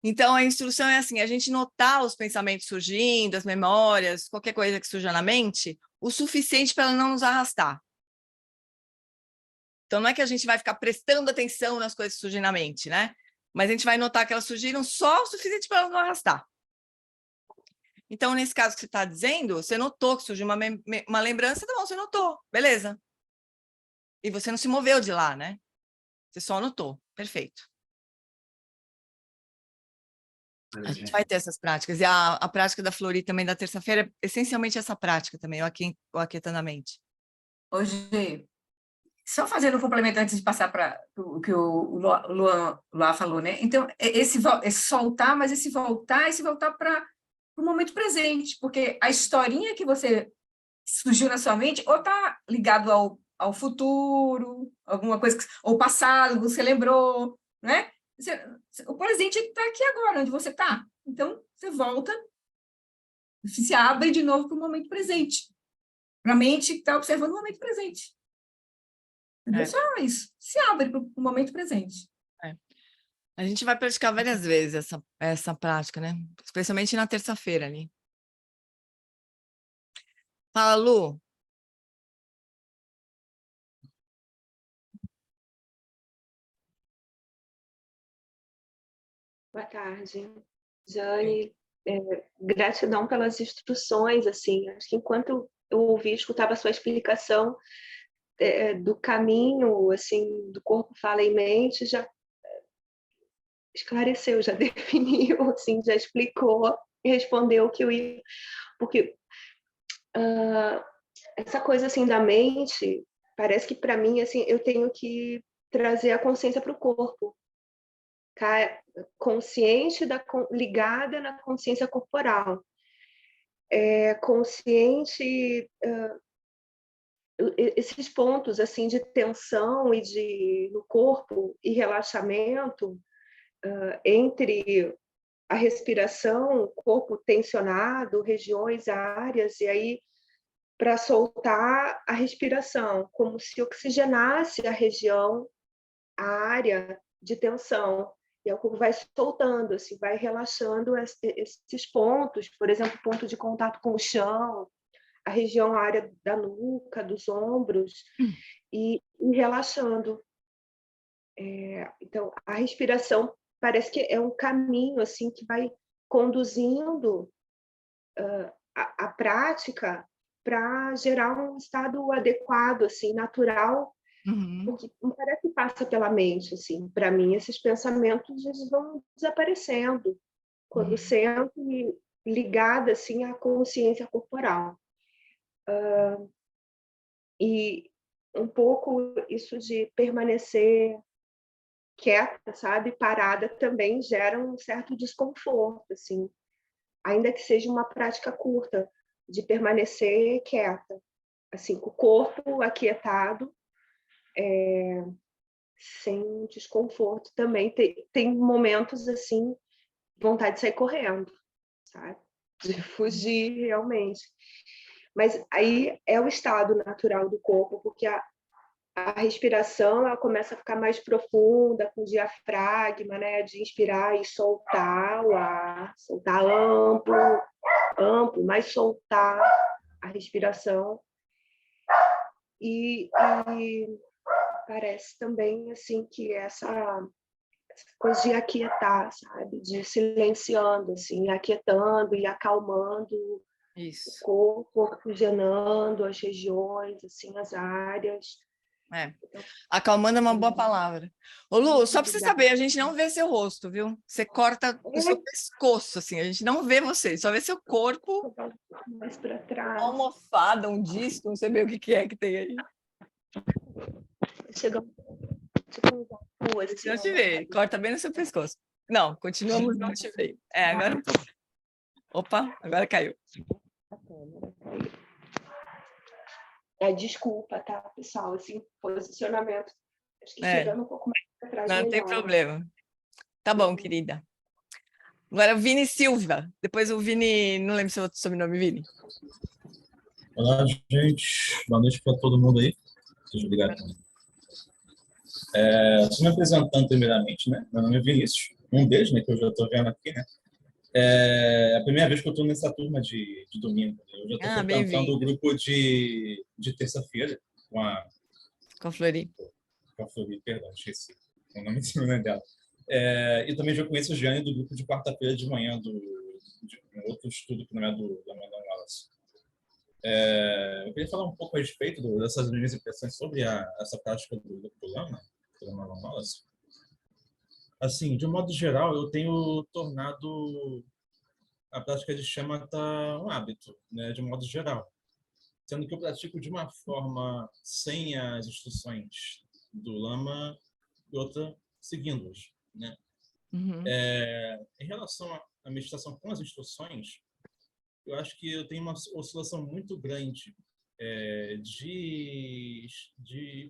Então, a instrução é assim, a gente notar os pensamentos surgindo, as memórias, qualquer coisa que surja na mente, o suficiente para ela não nos arrastar. Então, não é que a gente vai ficar prestando atenção nas coisas que surgem na mente, né? Mas a gente vai notar que elas surgiram só o suficiente para elas não arrastar. Então, nesse caso que você está dizendo, você notou que surgiu uma lembrança, tá bom, você notou, beleza. E você não se moveu de lá, né? Você só notou, perfeito. A gente vai ter essas práticas. E a prática da Flori também da terça-feira é essencialmente essa prática também, o aquietando a mente. Hoje, só fazendo um complemento antes de passar para o que o Luan falou, né? Então, esse soltar, mas esse voltar para o momento presente, porque a historinha que você surgiu na sua mente ou está ligado ao futuro, alguma coisa, ou passado, você lembrou, né? O presente está aqui agora, onde você está. Então, você volta, se abre de novo para o momento presente, para a mente que está observando o momento presente. É só isso, se abre para o momento presente. A gente vai praticar várias vezes essa prática, né? Especialmente na terça-feira ali. Fala, Lu. Boa tarde, Jane. Gratidão pelas instruções, assim, acho que enquanto eu ouvi, escutava a sua explicação do caminho, assim, do corpo, fala e mente, já esclareceu, já definiu, assim, já explicou e respondeu o que eu ia... Porque essa coisa, assim, da mente, parece que, para mim, assim, eu tenho que trazer a consciência para o corpo, consciente ligada na consciência corporal, consciente esses pontos assim de tensão e no corpo e relaxamento entre a respiração, corpo tensionado, regiões, áreas, e aí para soltar a respiração, como se oxigenasse a região, a área de tensão. E o corpo vai soltando, assim, vai relaxando esses pontos, por exemplo, ponto de contato com o chão, a região, a área da nuca, dos ombros, e relaxando. Então, a respiração parece que é um caminho assim que vai conduzindo a prática para gerar um estado adequado, assim, natural. Porque não parece que passa pela mente, assim. Para mim, esses pensamentos eles vão desaparecendo quando sento ligada assim à consciência corporal. E um pouco isso de permanecer quieta, sabe, parada, também gera um certo desconforto, assim, ainda que seja uma prática curta de permanecer quieta, assim, com o corpo aquietado. Sem desconforto também. Tem momentos, assim, vontade de sair correndo, sabe? De fugir, realmente. Mas aí é o estado natural do corpo, porque a respiração ela começa a ficar mais profunda, com diafragma, né? De inspirar e soltar o ar, soltar amplo, mas soltar a respiração. E parece também assim que essa coisa de aquietar, sabe? De ir silenciando, assim, aquietando e acalmando Isso. o corpo, oxigenando as regiões, assim, as áreas. Acalmando é uma boa palavra. Ô, Lu, só para você saber, a gente não vê seu rosto, viu? Você corta o seu pescoço, assim, a gente não vê você, só vê seu corpo. Mais para trás. Uma almofada, um disco, não sei bem o que é que tem aí. Chega assim, não te vê, corta bem no seu pescoço. Não, continuamos não te ver. Agora um pouco. Opa, agora caiu. A câmera caiu. Desculpa, tá, pessoal? Assim, posicionamento. Acho que chegando um pouco mais para trás. Não tem problema. Tá bom, querida. Agora, o Vini Silva. Depois o Vini, não lembro se é outro sobrenome, Vini. Olá, gente. Boa noite para todo mundo aí. Seja obrigado. Estou me apresentando primeiramente, né? Meu nome é Vinícius. Um beijo, né? Que eu já estou vendo aqui, né? É a primeira vez que eu estou nessa turma de domingo. Eu já estou frequentando o grupo de terça-feira com a Flori. Com a Flori, perdão, esqueci. O nome dela. E também já conheço o Jane do grupo de quarta-feira de manhã de um outro estudo que não é da Madame Wallace. Eu queria falar um pouco a respeito dessas minhas impressões sobre essa prática do Lama, da Madame Wallace. Assim, de um modo geral, eu tenho tornado a prática de shamatha um hábito, né, de um modo geral. Sendo que eu pratico de uma forma sem as instruções do Lama e outra seguindo-as, né? Uhum. Em relação à meditação com as instruções, eu acho que eu tenho uma oscilação muito grande de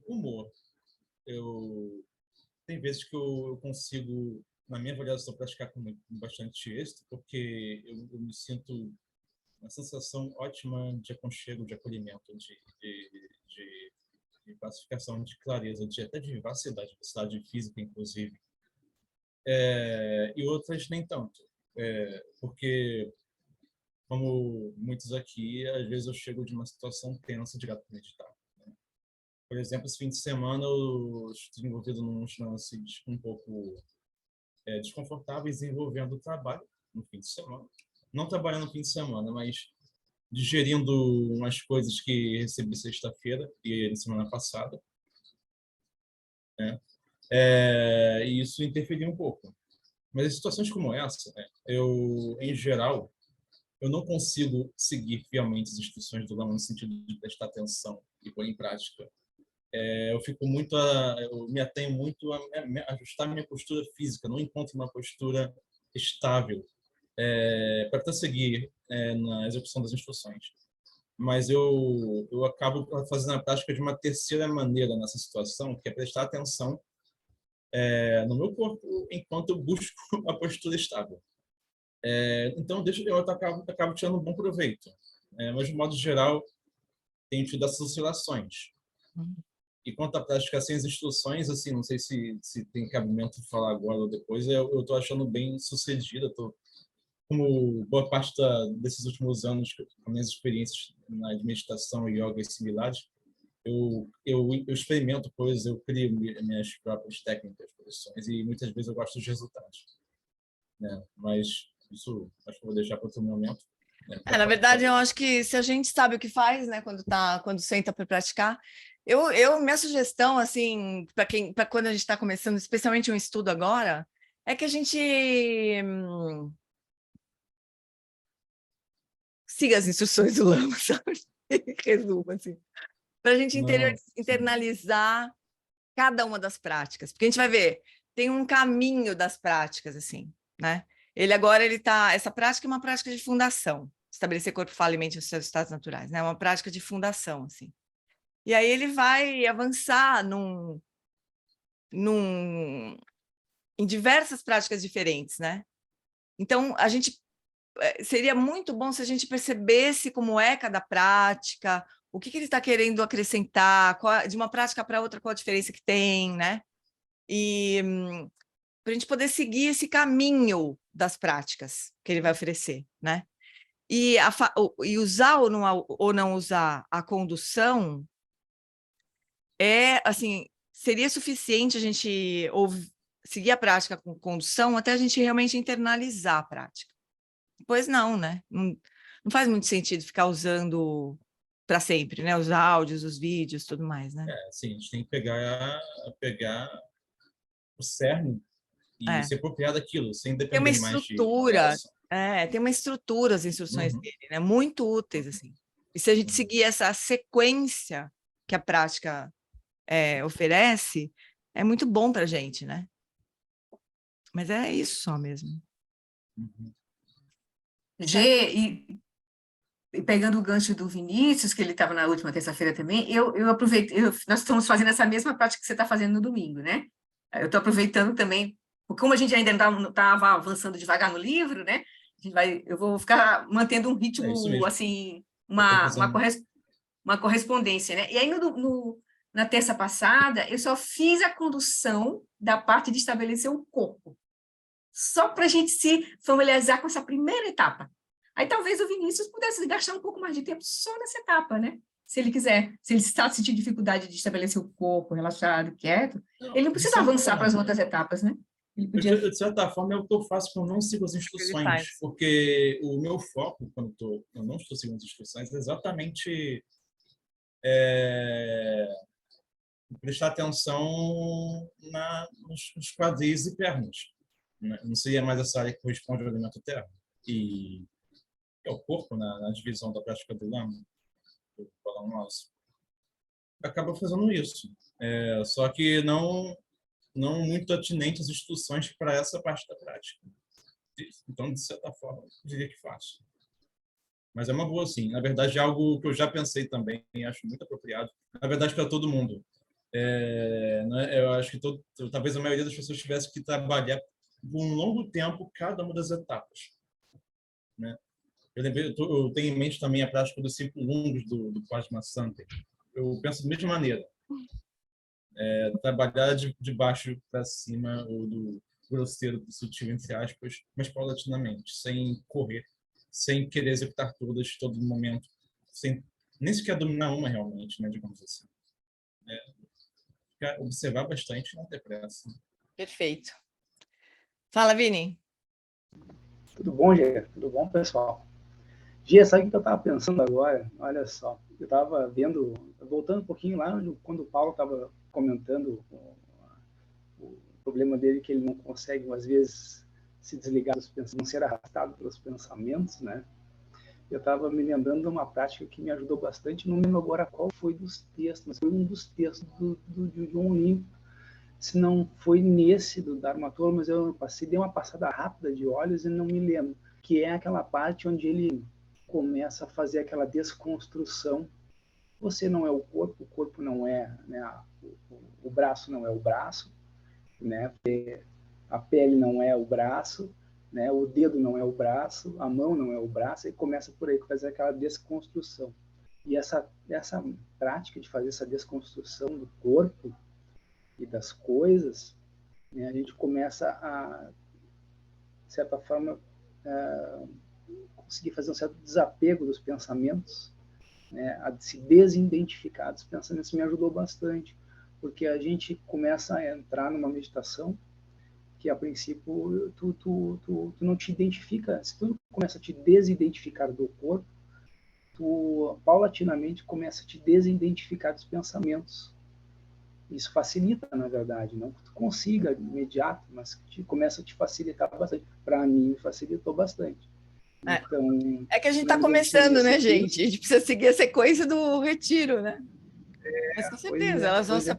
humor. Tem vezes que eu consigo, na minha avaliação, praticar com bastante êxito, porque eu me sinto uma sensação ótima de aconchego, de acolhimento, de pacificação, de clareza, até de vivacidade física, inclusive. E outras nem tanto, porque, como muitos aqui, às vezes eu chego de uma situação tensa direto para meditar. Né? Por exemplo, esse fim de semana eu estou envolvido num lance um pouco desconfortáveis envolvendo o trabalho no fim de semana. Não trabalhando no fim de semana, mas digerindo umas coisas que recebi sexta-feira e na semana passada. Né? E isso interferiu um pouco. Mas em situações como essa, né, em geral, eu não consigo seguir fielmente as instruções do Lama no sentido de prestar atenção e pôr em prática. Eu me atenho muito a ajustar minha postura física, não encontro uma postura estável para até seguir na execução das instruções. Mas eu acabo fazendo a prática de uma terceira maneira nessa situação, que é prestar atenção no meu corpo enquanto eu busco a postura estável. Então, eu acabo tirando um bom proveito. Mas, de modo geral, tenho tido essas oscilações. E quanto à prática sem as instruções, assim, não sei se tem cabimento falar agora ou depois, eu estou achando bem sucedida. Como boa parte desses últimos anos, com minhas experiências na meditação, yoga e similares, eu experimento coisas, eu crio minhas próprias técnicas, posições, e muitas vezes eu gosto dos resultados. Né? Mas isso acho que eu vou deixar para outro momento. Né? Na verdade, eu acho que se a gente sabe o que faz, né, quando senta para praticar, minha sugestão, assim, para quando a gente está começando, especialmente um estudo agora, é que a gente siga as instruções do Lama, sabe? Resumo, assim. Para a gente internalizar cada uma das práticas. Porque a gente vai ver, tem um caminho das práticas, assim, né? Essa prática é uma prática de fundação. Estabelecer corpo, fala e mente nos seus estados naturais, né? É uma prática de fundação, assim. E aí ele vai avançar em diversas práticas diferentes, né? Então, seria muito bom se a gente percebesse como é cada prática, o que ele está querendo acrescentar, de uma prática para outra, qual a diferença que tem, né? E para a gente poder seguir esse caminho das práticas que ele vai oferecer, né? E usar ou não usar a condução assim, seria suficiente a gente seguir a prática com condução até a gente realmente internalizar a prática. Pois não, né? Não faz muito sentido ficar usando para sempre, né? Os áudios, os vídeos, tudo mais, né? Sim, a gente tem que pegar o cerne e se apropriar daquilo, sem depender mais de... Tem uma estrutura as instruções dele, né? Muito úteis, assim. E se a gente seguir essa sequência que a prática oferece, é muito bom para a gente, né? Mas é isso só mesmo. E pegando o gancho do Vinícius, que ele estava na última terça-feira também, eu aproveitei, nós estamos fazendo essa mesma prática que você está fazendo no domingo, né? Eu estou aproveitando também como a gente ainda não estava avançando devagar no livro, né? Eu vou ficar mantendo um ritmo, assim, uma correspondência, né? E aí, na terça passada, eu só fiz a condução da parte de estabelecer o corpo, só para a gente se familiarizar com essa primeira etapa. Aí talvez o Vinícius pudesse gastar um pouco mais de tempo só nessa etapa, né? Se ele quiser, se ele está sentindo dificuldade de estabelecer o corpo relaxado, quieto, ele não precisa avançar para as outras etapas, né? Ele podia... De certa forma, é o que eu faço quando eu não sigo as instruções, porque o meu foco, quando eu não estou seguindo as instruções, é exatamente prestar atenção nos quadris e pernas. Não seria mais essa área que corresponde ao alimento terra. E é o corpo, na divisão da prática do Lama, do balão nosso, acaba fazendo isso. Só que não muito atinente às instruções para essa parte da prática. Então, de certa forma, eu diria que faço. Mas é uma boa, sim. Na verdade, é algo que eu já pensei também e acho muito apropriado. Na verdade, para todo mundo. Eu acho que talvez a maioria das pessoas tivesse que trabalhar por um longo tempo cada uma das etapas. Né? Eu tenho em mente também a prática dos 5 lungos do Padmasambhava. Eu penso da mesma maneira. Trabalhar de baixo para cima, ou do grosseiro para o sutil, entre aspas, mas paulatinamente, sem correr, sem querer executar todas, todo momento, sem nem sequer dominar uma realmente, né, digamos assim. Observar bastante e não ter pressa. Perfeito. Fala, Vini. Tudo bom, Gê? Tudo bom, pessoal? Gê, sabe o que eu estava pensando agora? Olha só, eu estava vendo, voltando um pouquinho lá, quando o Paulo estava comentando o problema dele, que ele não consegue, às vezes, se desligar dos pensamentos, não ser arrastado pelos pensamentos, né? Eu estava me lembrando de uma prática que me ajudou bastante, não lembro agora qual foi dos textos, mas foi um dos textos de um livro, se não foi nesse do Dharma Toro, mas eu dei uma passada rápida de olhos e não me lembro, que é aquela parte onde ele começa a fazer aquela desconstrução. Você não é o corpo não é, né, o braço não é o braço, né, a pele não é o braço, né, o dedo não é o braço, a mão não é o braço, e começa por aí, fazer aquela desconstrução. E essa prática de fazer essa desconstrução do corpo e das coisas, né, a gente começa a, de certa forma, conseguir fazer um certo desapego dos pensamentos, né, a se desidentificar dos pensamentos. Isso me ajudou bastante, porque a gente começa a entrar numa meditação que, a princípio, tu não te identifica. Se tu começa a te desidentificar do corpo, tu paulatinamente começa a te desidentificar dos pensamentos. Isso facilita, na verdade, não que tu consiga imediato, mas começa a te facilitar bastante. Para mim, facilitou bastante. Então, que a gente está começando, né, gente? A gente precisa seguir a sequência do retiro, né? Mas com certeza,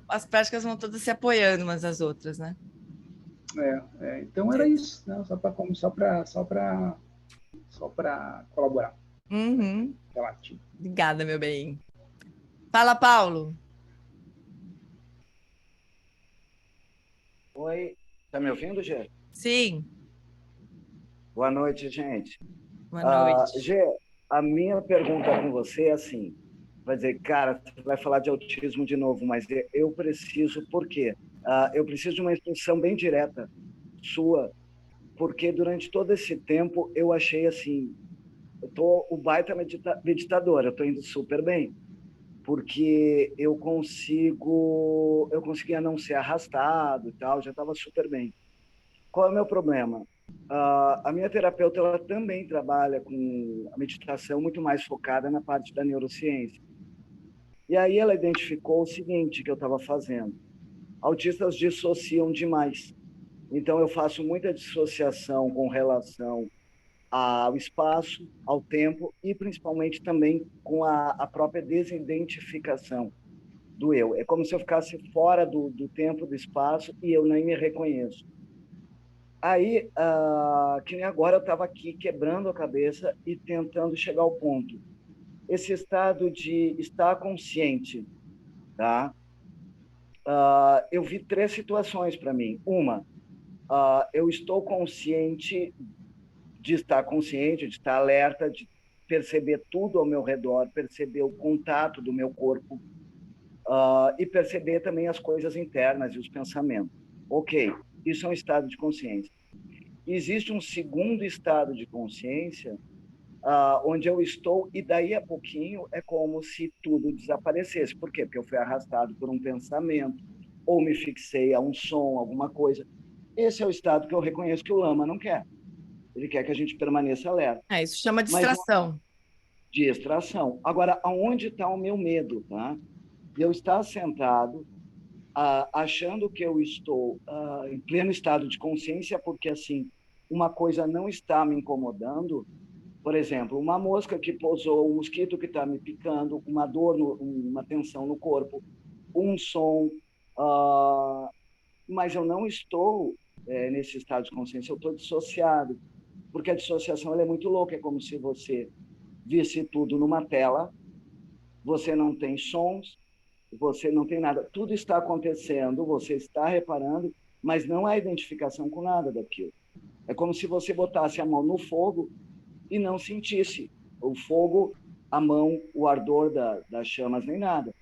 as práticas vão todas se apoiando umas às outras, né? Então era isso, né? Só para colaborar. Uhum. Relativo. Obrigada, meu bem. Fala, Paulo. Oi, tá me ouvindo, Gê? Sim. Boa noite, gente. Boa noite. Gê, a minha pergunta com você é assim, vai dizer, cara, você vai falar de autismo de novo, mas eu preciso, por quê? Eu preciso de uma instrução bem direta sua, porque durante todo esse tempo eu achei assim, eu tô o baita meditador, eu tô indo super bem, porque eu conseguia não ser arrastado e tal, já estava super bem. Qual é o meu problema? A minha terapeuta, ela também trabalha com a meditação muito mais focada na parte da neurociência. E aí ela identificou o seguinte que eu estava fazendo. Autistas dissociam demais. Então eu faço muita dissociação com relação ao espaço, ao tempo e principalmente também com a própria desidentificação do eu. É como se eu ficasse fora do tempo, do espaço e eu nem me reconheço. Aí, que nem agora eu estava aqui quebrando a cabeça e tentando chegar ao ponto. Esse estado de estar consciente, tá? Eu vi 3 situações para mim. Uma, eu estou consciente de estar consciente, de estar alerta, de perceber tudo ao meu redor, perceber o contato do meu corpo, e perceber também as coisas internas e os pensamentos. Ok, isso é um estado de consciência. Existe um segundo estado de consciência, onde eu estou, e daí a pouquinho é como se tudo desaparecesse. Por quê? Porque eu fui arrastado por um pensamento, ou me fixei a um som, alguma coisa. Esse é o estado que eu reconheço que o Lama não quer. Ele quer que a gente permaneça alerta. Isso chama Mas não- distração. Distração. Agora, aonde está o meu medo? Tá? Eu estar sentado, achando que eu estou em pleno estado de consciência, porque assim, uma coisa não está me incomodando. Por exemplo, uma mosca que pousou, um mosquito que está me picando, uma dor, uma tensão no corpo, um som, mas eu não estou nesse estado de consciência, eu estou dissociado, porque a dissociação ela é muito louca, é como se você visse tudo numa tela, você não tem sons, você não tem nada, tudo está acontecendo, você está reparando, mas não há identificação com nada daquilo. É como se você botasse a mão no fogo e não sentisse o fogo, a mão, o ardor das chamas, nem nada.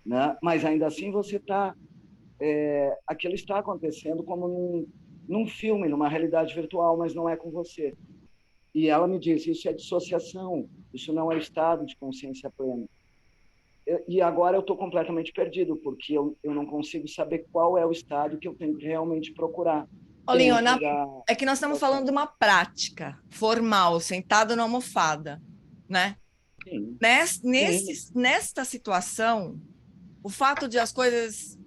Né? Mas ainda assim você está... aquilo está acontecendo como num filme, numa realidade virtual, mas não é com você. E ela me diz, isso é dissociação, isso não é estado de consciência plena. E agora eu estou completamente perdido, porque eu não consigo saber qual é o estado que eu tenho que realmente procurar. Paulinho, é que nós estamos falando de uma prática formal, sentado na almofada, né? Sim. Nesta situação, o fato de as coisas,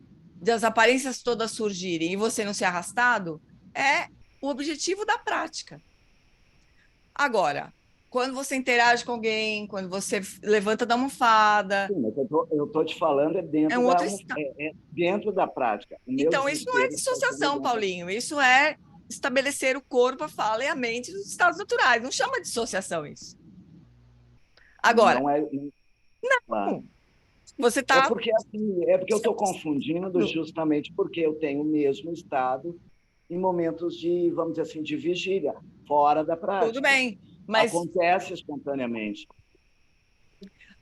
de as aparências todas surgirem e você não ser arrastado, é o objetivo da prática. Agora, quando você interage com alguém, quando você levanta da almofada... Sim, mas eu estou te falando dentro, dentro da prática. Então, isso não é dissociação, Paulinho. Isso é estabelecer o corpo, a fala e a mente nos estados naturais. Não chama de dissociação isso. Agora, Claro. Você está... É porque eu estou confundindo justamente porque eu tenho o mesmo estado em momentos de, vamos dizer assim, de vigília, fora da prática. Tudo bem, mas... Acontece espontaneamente.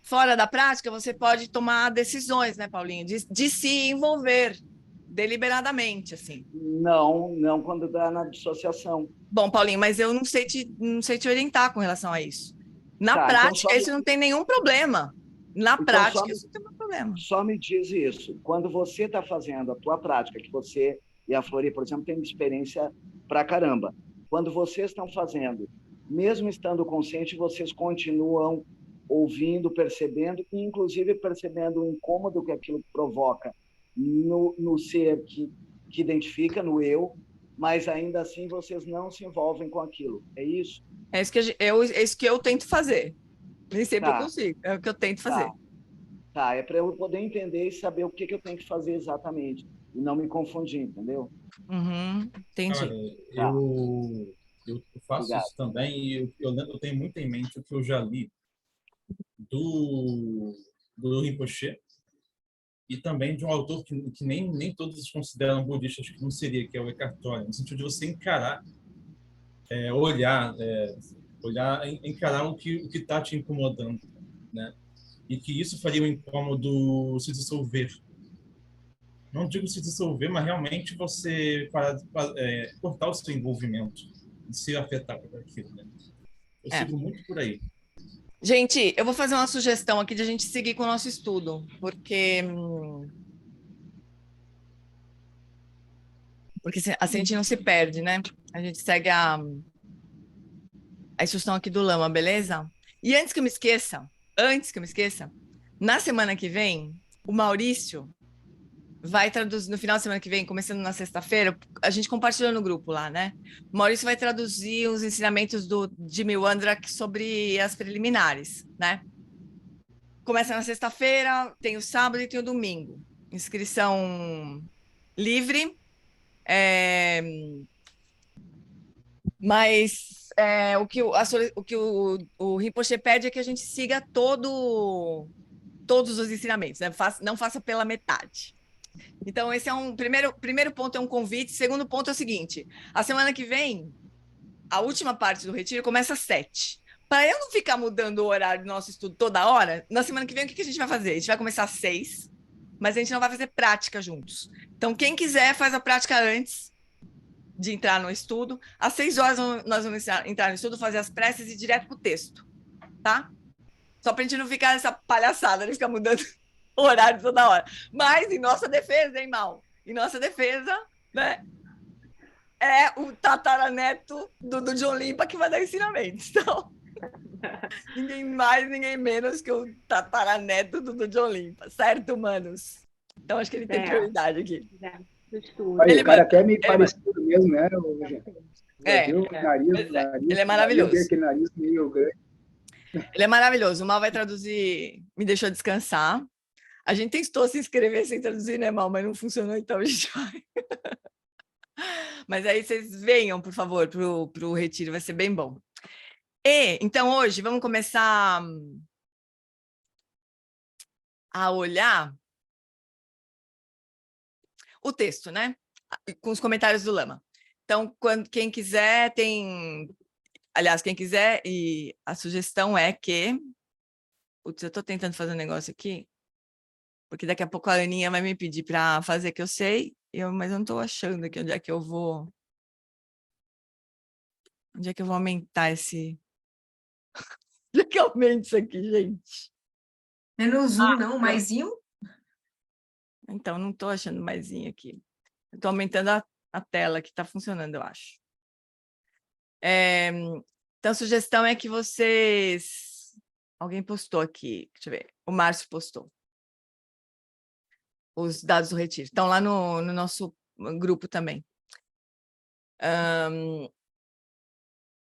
Fora da prática, você pode tomar decisões, né, Paulinho? De se envolver deliberadamente, assim. Não quando dá na dissociação. Bom, Paulinho, mas eu não sei te orientar com relação a isso. Na prática, então isso não tem nenhum problema. Na prática, isso não tem nenhum problema. Só me diz isso. Quando você está fazendo a tua prática, que você e a Flori, por exemplo, têm experiência pra caramba. Quando vocês estão fazendo, mesmo estando consciente, vocês continuam ouvindo, percebendo, e inclusive percebendo o incômodo que aquilo provoca no ser que identifica, no eu, mas ainda assim vocês não se envolvem com aquilo. É isso? É isso que eu tento fazer. Nem sempre eu consigo. É o que eu tento fazer. É para eu poder entender e saber o que eu tenho que fazer exatamente. E não me confundir, entendeu? Entendi. Cara, eu faço isso também e eu tenho muito em mente o que eu já li do Rinpoche e também de um autor que nem todos consideram budistas, que não seria, que é o Eckhart Tolle, no sentido de você encarar, encarar o que está te incomodando, né? E que isso faria o incômodo se dissolver. Não digo se dissolver, mas realmente você cortar o seu envolvimento e se afetar por aquilo, né? Eu sigo muito por aí. Gente, eu vou fazer uma sugestão aqui de a gente seguir com o nosso estudo, porque assim a gente não se perde, né? A gente segue a instrução aqui do Lama, beleza? E antes que eu me esqueça, na semana que vem, o Maurício vai traduzir, no final da semana que vem, começando na sexta-feira, a gente compartilhou no grupo lá, né? O Maurício vai traduzir os ensinamentos do Jimmy Wandrak sobre as preliminares, né? Começa na sexta-feira, tem o sábado e tem o domingo. Inscrição livre. Mas o que o Rinpoche pede é que a gente siga todos os ensinamentos, né? Não faça pela metade. Então, esse é primeiro ponto é um convite. Segundo ponto é o seguinte: a semana que vem, a última parte do retiro começa às 7. Para eu não ficar mudando o horário do nosso estudo toda hora, na semana que vem, o que a gente vai fazer? A gente vai começar às 6, mas a gente não vai fazer prática juntos. Então, quem quiser, faz a prática antes de entrar no estudo. Às 6 horas, nós vamos entrar no estudo, fazer as preces e ir direto para o texto, tá? Só para a gente não ficar nessa palhaçada de ficar mudando o horário toda hora. Mas, em nossa defesa, hein, Mal? Em nossa defesa, né? É o tataraneto do John Limpa que vai dar ensinamentos. Então, ninguém mais, ninguém menos que o tataraneto do John Limpa, certo, manos? Então, acho que ele tem prioridade aqui. Olha, o cara até meio parecido mesmo, né, Gê? Ele é maravilhoso. Aquele nariz meio grande. Ele é maravilhoso. O Mal vai traduzir, me deixou descansar. A gente tentou se inscrever sem traduzir, né, Mal? Mas não funcionou, então a gente vai. Mas aí vocês venham, por favor, para o retiro, vai ser bem bom. E, então, hoje, vamos começar a olhar o texto, né? Com os comentários do Lama. Então, quem quiser, tem... Aliás, quem quiser, e a sugestão é que... Putz, eu estou tentando fazer um negócio aqui, porque daqui a pouco a Aninha vai me pedir para fazer, que eu sei, mas eu não estou achando aqui onde é que eu vou... Onde é que eu vou aumentar esse... Onde é que eu aumento isso aqui, gente? Não é no Zoom, não? Maisinho? Então, não estou achando maisinho aqui. Estou aumentando a tela, que está funcionando, eu acho. Então, a sugestão é que vocês... Alguém postou aqui, deixa eu ver. O Márcio postou. Os dados do retiro. Estão lá no nosso grupo também.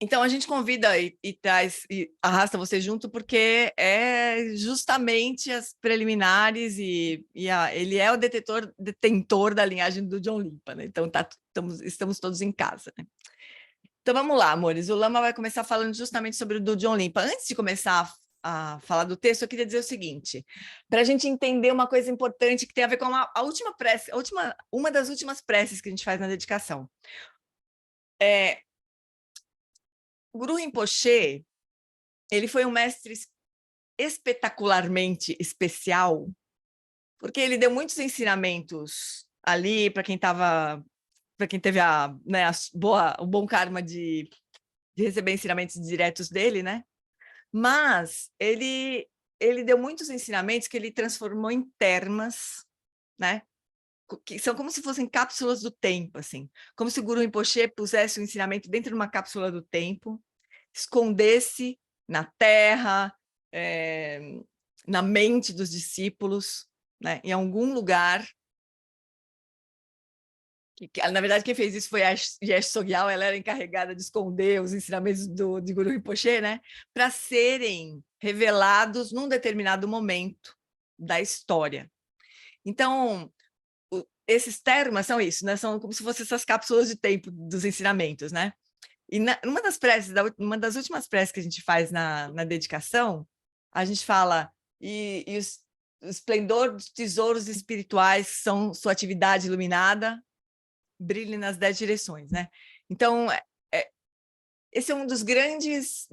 Então, a gente convida e traz e arrasta você junto, porque é justamente as preliminares ele é o detentor da linhagem do John Limpa, né? Então, estamos todos em casa, né? Então, vamos lá, amores. O Lama vai começar falando justamente sobre o do John Limpa. Antes de começar a falar do texto, eu queria dizer o seguinte, para a gente entender uma coisa importante que tem a ver com a última prece, uma das últimas preces que a gente faz na dedicação. O Guru Rinpoche, ele foi um mestre espetacularmente especial, porque ele deu muitos ensinamentos ali para quem teve o bom karma de receber ensinamentos diretos dele, né? Mas ele deu muitos ensinamentos que ele transformou em termas, né? Que são como se fossem cápsulas do tempo, assim. Como se o Guru Rinpoche pusesse o ensinamento dentro de uma cápsula do tempo, escondesse na terra, na mente dos discípulos, né? Em algum lugar. Na verdade, quem fez isso foi a Yesh Sogyal, ela era encarregada de esconder os ensinamentos de Guru Rinpoche, né? Para serem revelados num determinado momento da história. Então, esses termos são isso, né? São como se fossem essas cápsulas de tempo dos ensinamentos, né? E numa das últimas preces que a gente faz na dedicação, a gente fala, e o esplendor dos tesouros espirituais são sua atividade iluminada, brilhe nas 10 direções, né? Então, esse é um dos grandes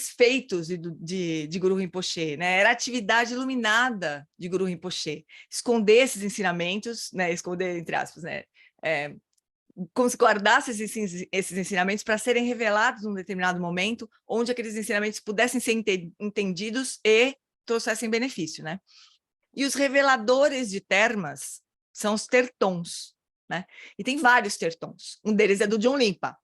feitos de Guru Rinpoche, né? Era a atividade iluminada de Guru Rinpoche. Esconder esses ensinamentos, né? Esconder, entre aspas, né? Como se guardasse esses ensinamentos para serem revelados num determinado momento, onde aqueles ensinamentos pudessem ser entendidos e trouxessem benefício, né? E os reveladores de termas são os tertons, né? E tem vários tertons. Um deles é do John Limpa.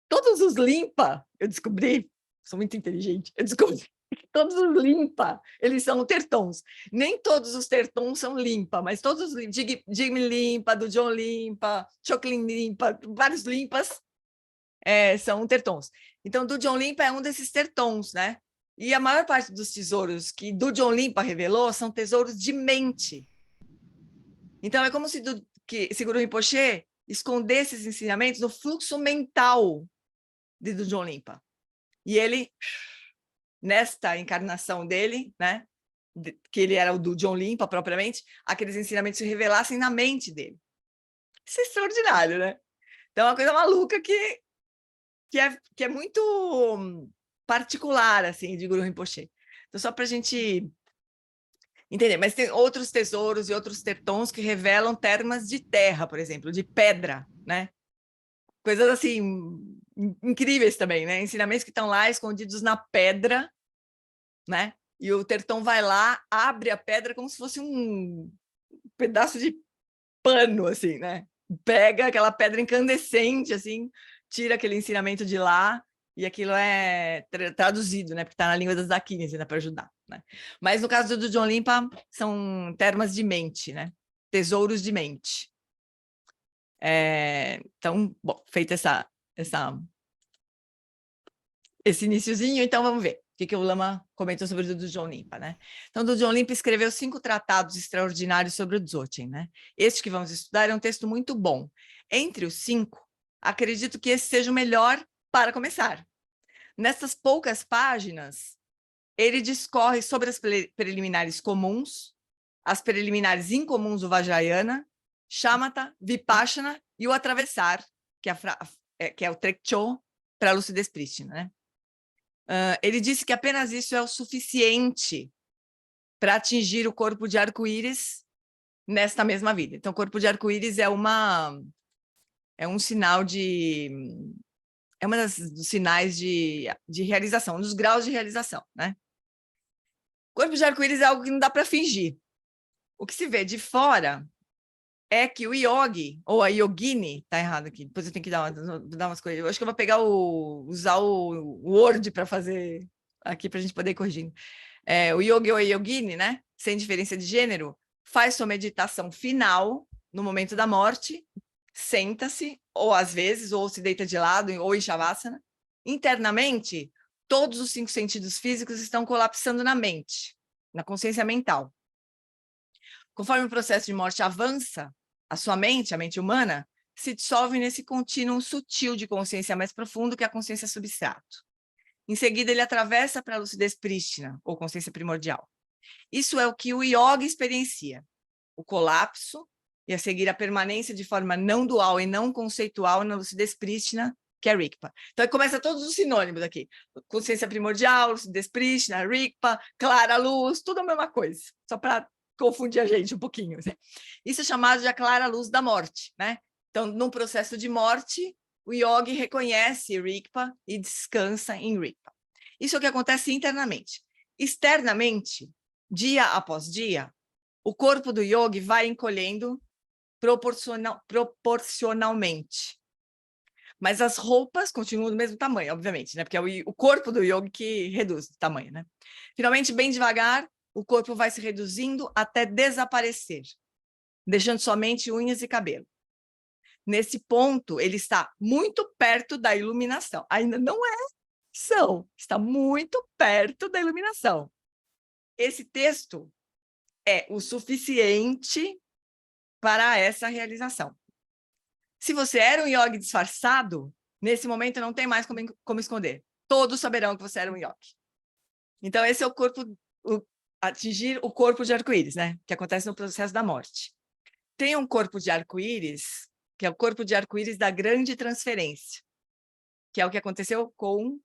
Todos os Limpa, eu descobri, sou muito inteligente, eu descobri que todos os Limpa, eles são tertons. Nem todos os tertons são Limpa, mas todos os Jigme Limpa, do John Limpa, Choklin Limpa, vários Limpas são tertons. Então, do John Limpa é um desses tertons, né? E a maior parte dos tesouros que do John Limpa revelou são tesouros de mente. Então, é como se Guru Rinpoche escondesse esses ensinamentos no fluxo mental do John Limpa. E ele, nesta encarnação dele, né, que ele era o do John Limpa, propriamente, aqueles ensinamentos se revelassem na mente dele. Isso é extraordinário, né? Então, é uma coisa maluca que é muito particular, assim, de Guru Rinpoche. Então, só para a gente entender. Mas tem outros tesouros e outros tertons que revelam termas de terra, por exemplo, de pedra, né? Coisas, assim, incríveis também, né? Ensinamentos que estão lá escondidos na pedra, né? E o terton vai lá, abre a pedra como se fosse um pedaço de pano, assim, né? Pega aquela pedra incandescente, assim, tira aquele ensinamento de lá e aquilo é traduzido, né? Porque está na língua das daquines, ainda para ajudar, né? Mas no caso do John Limpa, são termas de mente, né? Tesouros de mente. Então, bom, feito esse iniciozinho, então vamos ver o que o Lama comentou sobre o do John Limpa, né? Então, do John Limpa escreveu 5 tratados extraordinários sobre o Dzogchen, né? Este que vamos estudar é um texto muito bom. Entre os 5, acredito que esse seja o melhor para começar. Nessas poucas páginas, ele discorre sobre as preliminares comuns, as preliminares incomuns do Vajrayana, Shamatha, Vipassana e o atravessar, que é o Trekchö para a lucidez prístina, né? Ele disse que apenas isso é o suficiente para atingir o corpo de arco-íris nesta mesma vida. Então, o corpo de arco-íris é um sinal é uma dos sinais de realização, um dos graus de realização, né? O corpo de arco-íris é algo que não dá para fingir. O que se vê de fora é que o yogi, ou a yogini, tá errado aqui, depois eu tenho que dar umas coisas. Eu acho que eu vou usar o Word para fazer aqui para a gente poder ir corrigindo. O yogi ou a yogini, né? Sem diferença de gênero, faz sua meditação final no momento da morte, senta-se, ou às vezes, ou se deita de lado, ou em shavasana. Internamente, todos os 5 sentidos físicos estão colapsando na mente, na consciência mental. Conforme o processo de morte avança, a sua mente, a mente humana, se dissolve nesse contínuo sutil de consciência mais profundo que é a consciência substrato. Em seguida, ele atravessa para a lucidez prístina, ou consciência primordial. Isso é o que o yoga experiencia, o colapso e a seguir a permanência de forma não dual e não conceitual na lucidez prístina, que é Rigpa. Então, começa todos os sinônimos aqui. Consciência primordial, lucidez prístina, Rigpa, clara luz, tudo a mesma coisa. Só para confundir a gente um pouquinho. Assim. Isso é chamado de a clara luz da morte, né? Então, num processo de morte, o yogi reconhece Rigpa e descansa em Rigpa. Isso é o que acontece internamente. Externamente, dia após dia, o corpo do yogi vai encolhendo proporcionalmente. Mas as roupas continuam do mesmo tamanho, obviamente, né? Porque é o corpo do yogi que reduz o tamanho, né? Finalmente, bem devagar, o corpo vai se reduzindo até desaparecer, deixando somente unhas e cabelo. Nesse ponto, ele está muito perto da iluminação. Ainda não é ação, está muito perto da iluminação. Esse texto é o suficiente para essa realização. Se você era um yogi disfarçado, nesse momento não tem mais como esconder. Todos saberão que você era um yogi. Então, esse é o corpo, atingir o corpo de arco-íris, né? Que acontece no processo da morte. Tem um corpo de arco-íris, que é o corpo de arco-íris da grande transferência, que é o que aconteceu com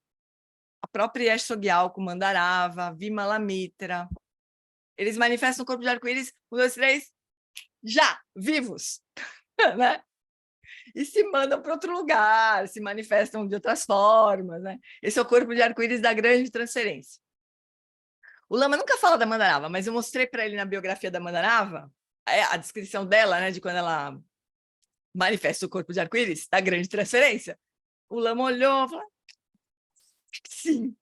a própria Yash Sogyal, com Mandarava, Vimalamitra. Eles manifestam o corpo de arco-íris, 1, 2, 3, já, vivos, né? E se mandam para outro lugar, se manifestam de outras formas, né? Esse é o corpo de arco-íris da grande transferência. O Lama nunca fala da Mandarava, mas eu mostrei para ele na biografia da Mandarava a descrição dela, né, de quando ela manifesta o corpo de arco-íris da grande transferência. O Lama olhou e falou, sim,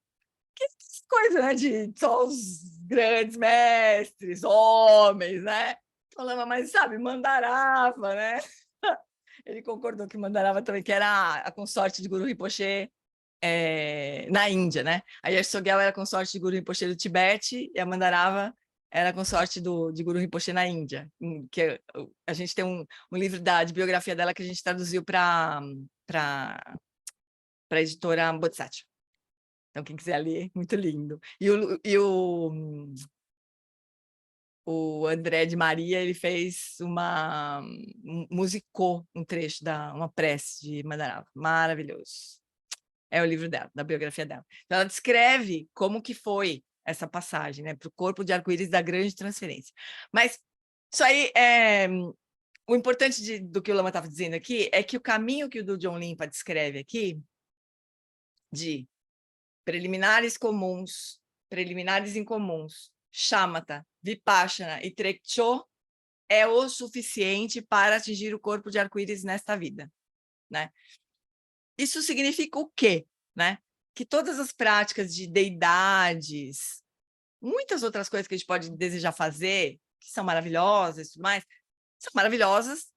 que coisa, né, de só os grandes mestres, homens, né? O Lama, mas sabe, Mandarava, né? Ele concordou que Mandarava também, que era a consorte de Guru Rinpoche na Índia, né? A Yash Sogyal era consorte de Guru Rinpoche do Tibete e a Mandarava era consorte de Guru Rinpoche na Índia. Que a gente tem um livro de biografia dela que a gente traduziu para a editora Bodhisattva. Então, quem quiser ler, muito lindo. o André de Maria, ele fez musicou um trecho uma prece de Madharava, maravilhoso. É o livro dela, da biografia dela. Então, ela descreve como que foi essa passagem, né, para o corpo de arco-íris da grande transferência. Mas isso aí o importante do que o Lama estava dizendo aqui é que o caminho que o do John Limpa descreve aqui, de preliminares comuns, preliminares incomuns, shamatha, vipassana e trekchö, é o suficiente para atingir o corpo de arco-íris nesta vida, né? Isso significa o quê, né? Que todas as práticas de deidades, muitas outras coisas que a gente pode desejar fazer, que são maravilhosas e tudo mais, são maravilhosas,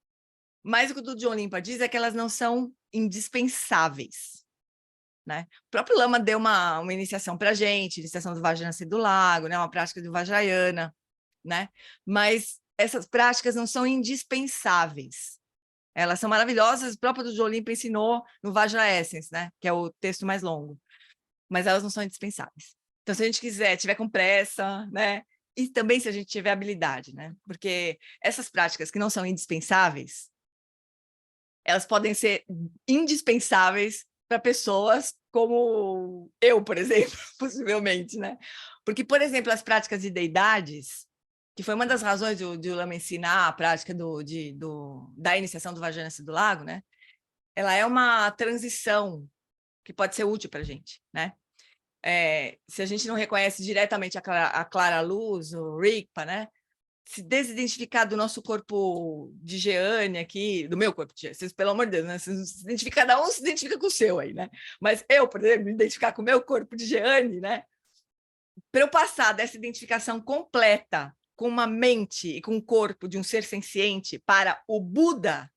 mas o que o John Limpa diz é que elas não são indispensáveis, né? O próprio Lama deu uma iniciação para a gente, iniciação do Vajrayana do Lago, né? Uma prática do Vajrayana, né? Mas essas práticas não são indispensáveis. Elas são maravilhosas, o próprio do John Limpa ensinou no Vajra Essence, né? Que é o texto mais longo. Mas elas não são indispensáveis. Então, se a gente tiver com pressa, né? E também se a gente tiver habilidade, né? Porque essas práticas que não são indispensáveis, elas podem ser indispensáveis para pessoas como eu, por exemplo, possivelmente, né? Porque, por exemplo, as práticas de deidades, que foi uma das razões de Lama ensinar a prática da iniciação do Vajrayana do Lago, né? Ela é uma transição que pode ser útil para a gente, né? Se a gente não reconhece diretamente a clara luz, o Rigpa, né? Se desidentificar do nosso corpo de Jeane aqui, do meu corpo de Jeane, vocês, pelo amor de Deus, né? Vocês se identificam, cada um se identifica com o seu aí, né? Mas eu, por exemplo, me identificar com o meu corpo de Jeane, né? Para eu passar dessa identificação completa com uma mente e com um corpo de um ser senciente para o Buda,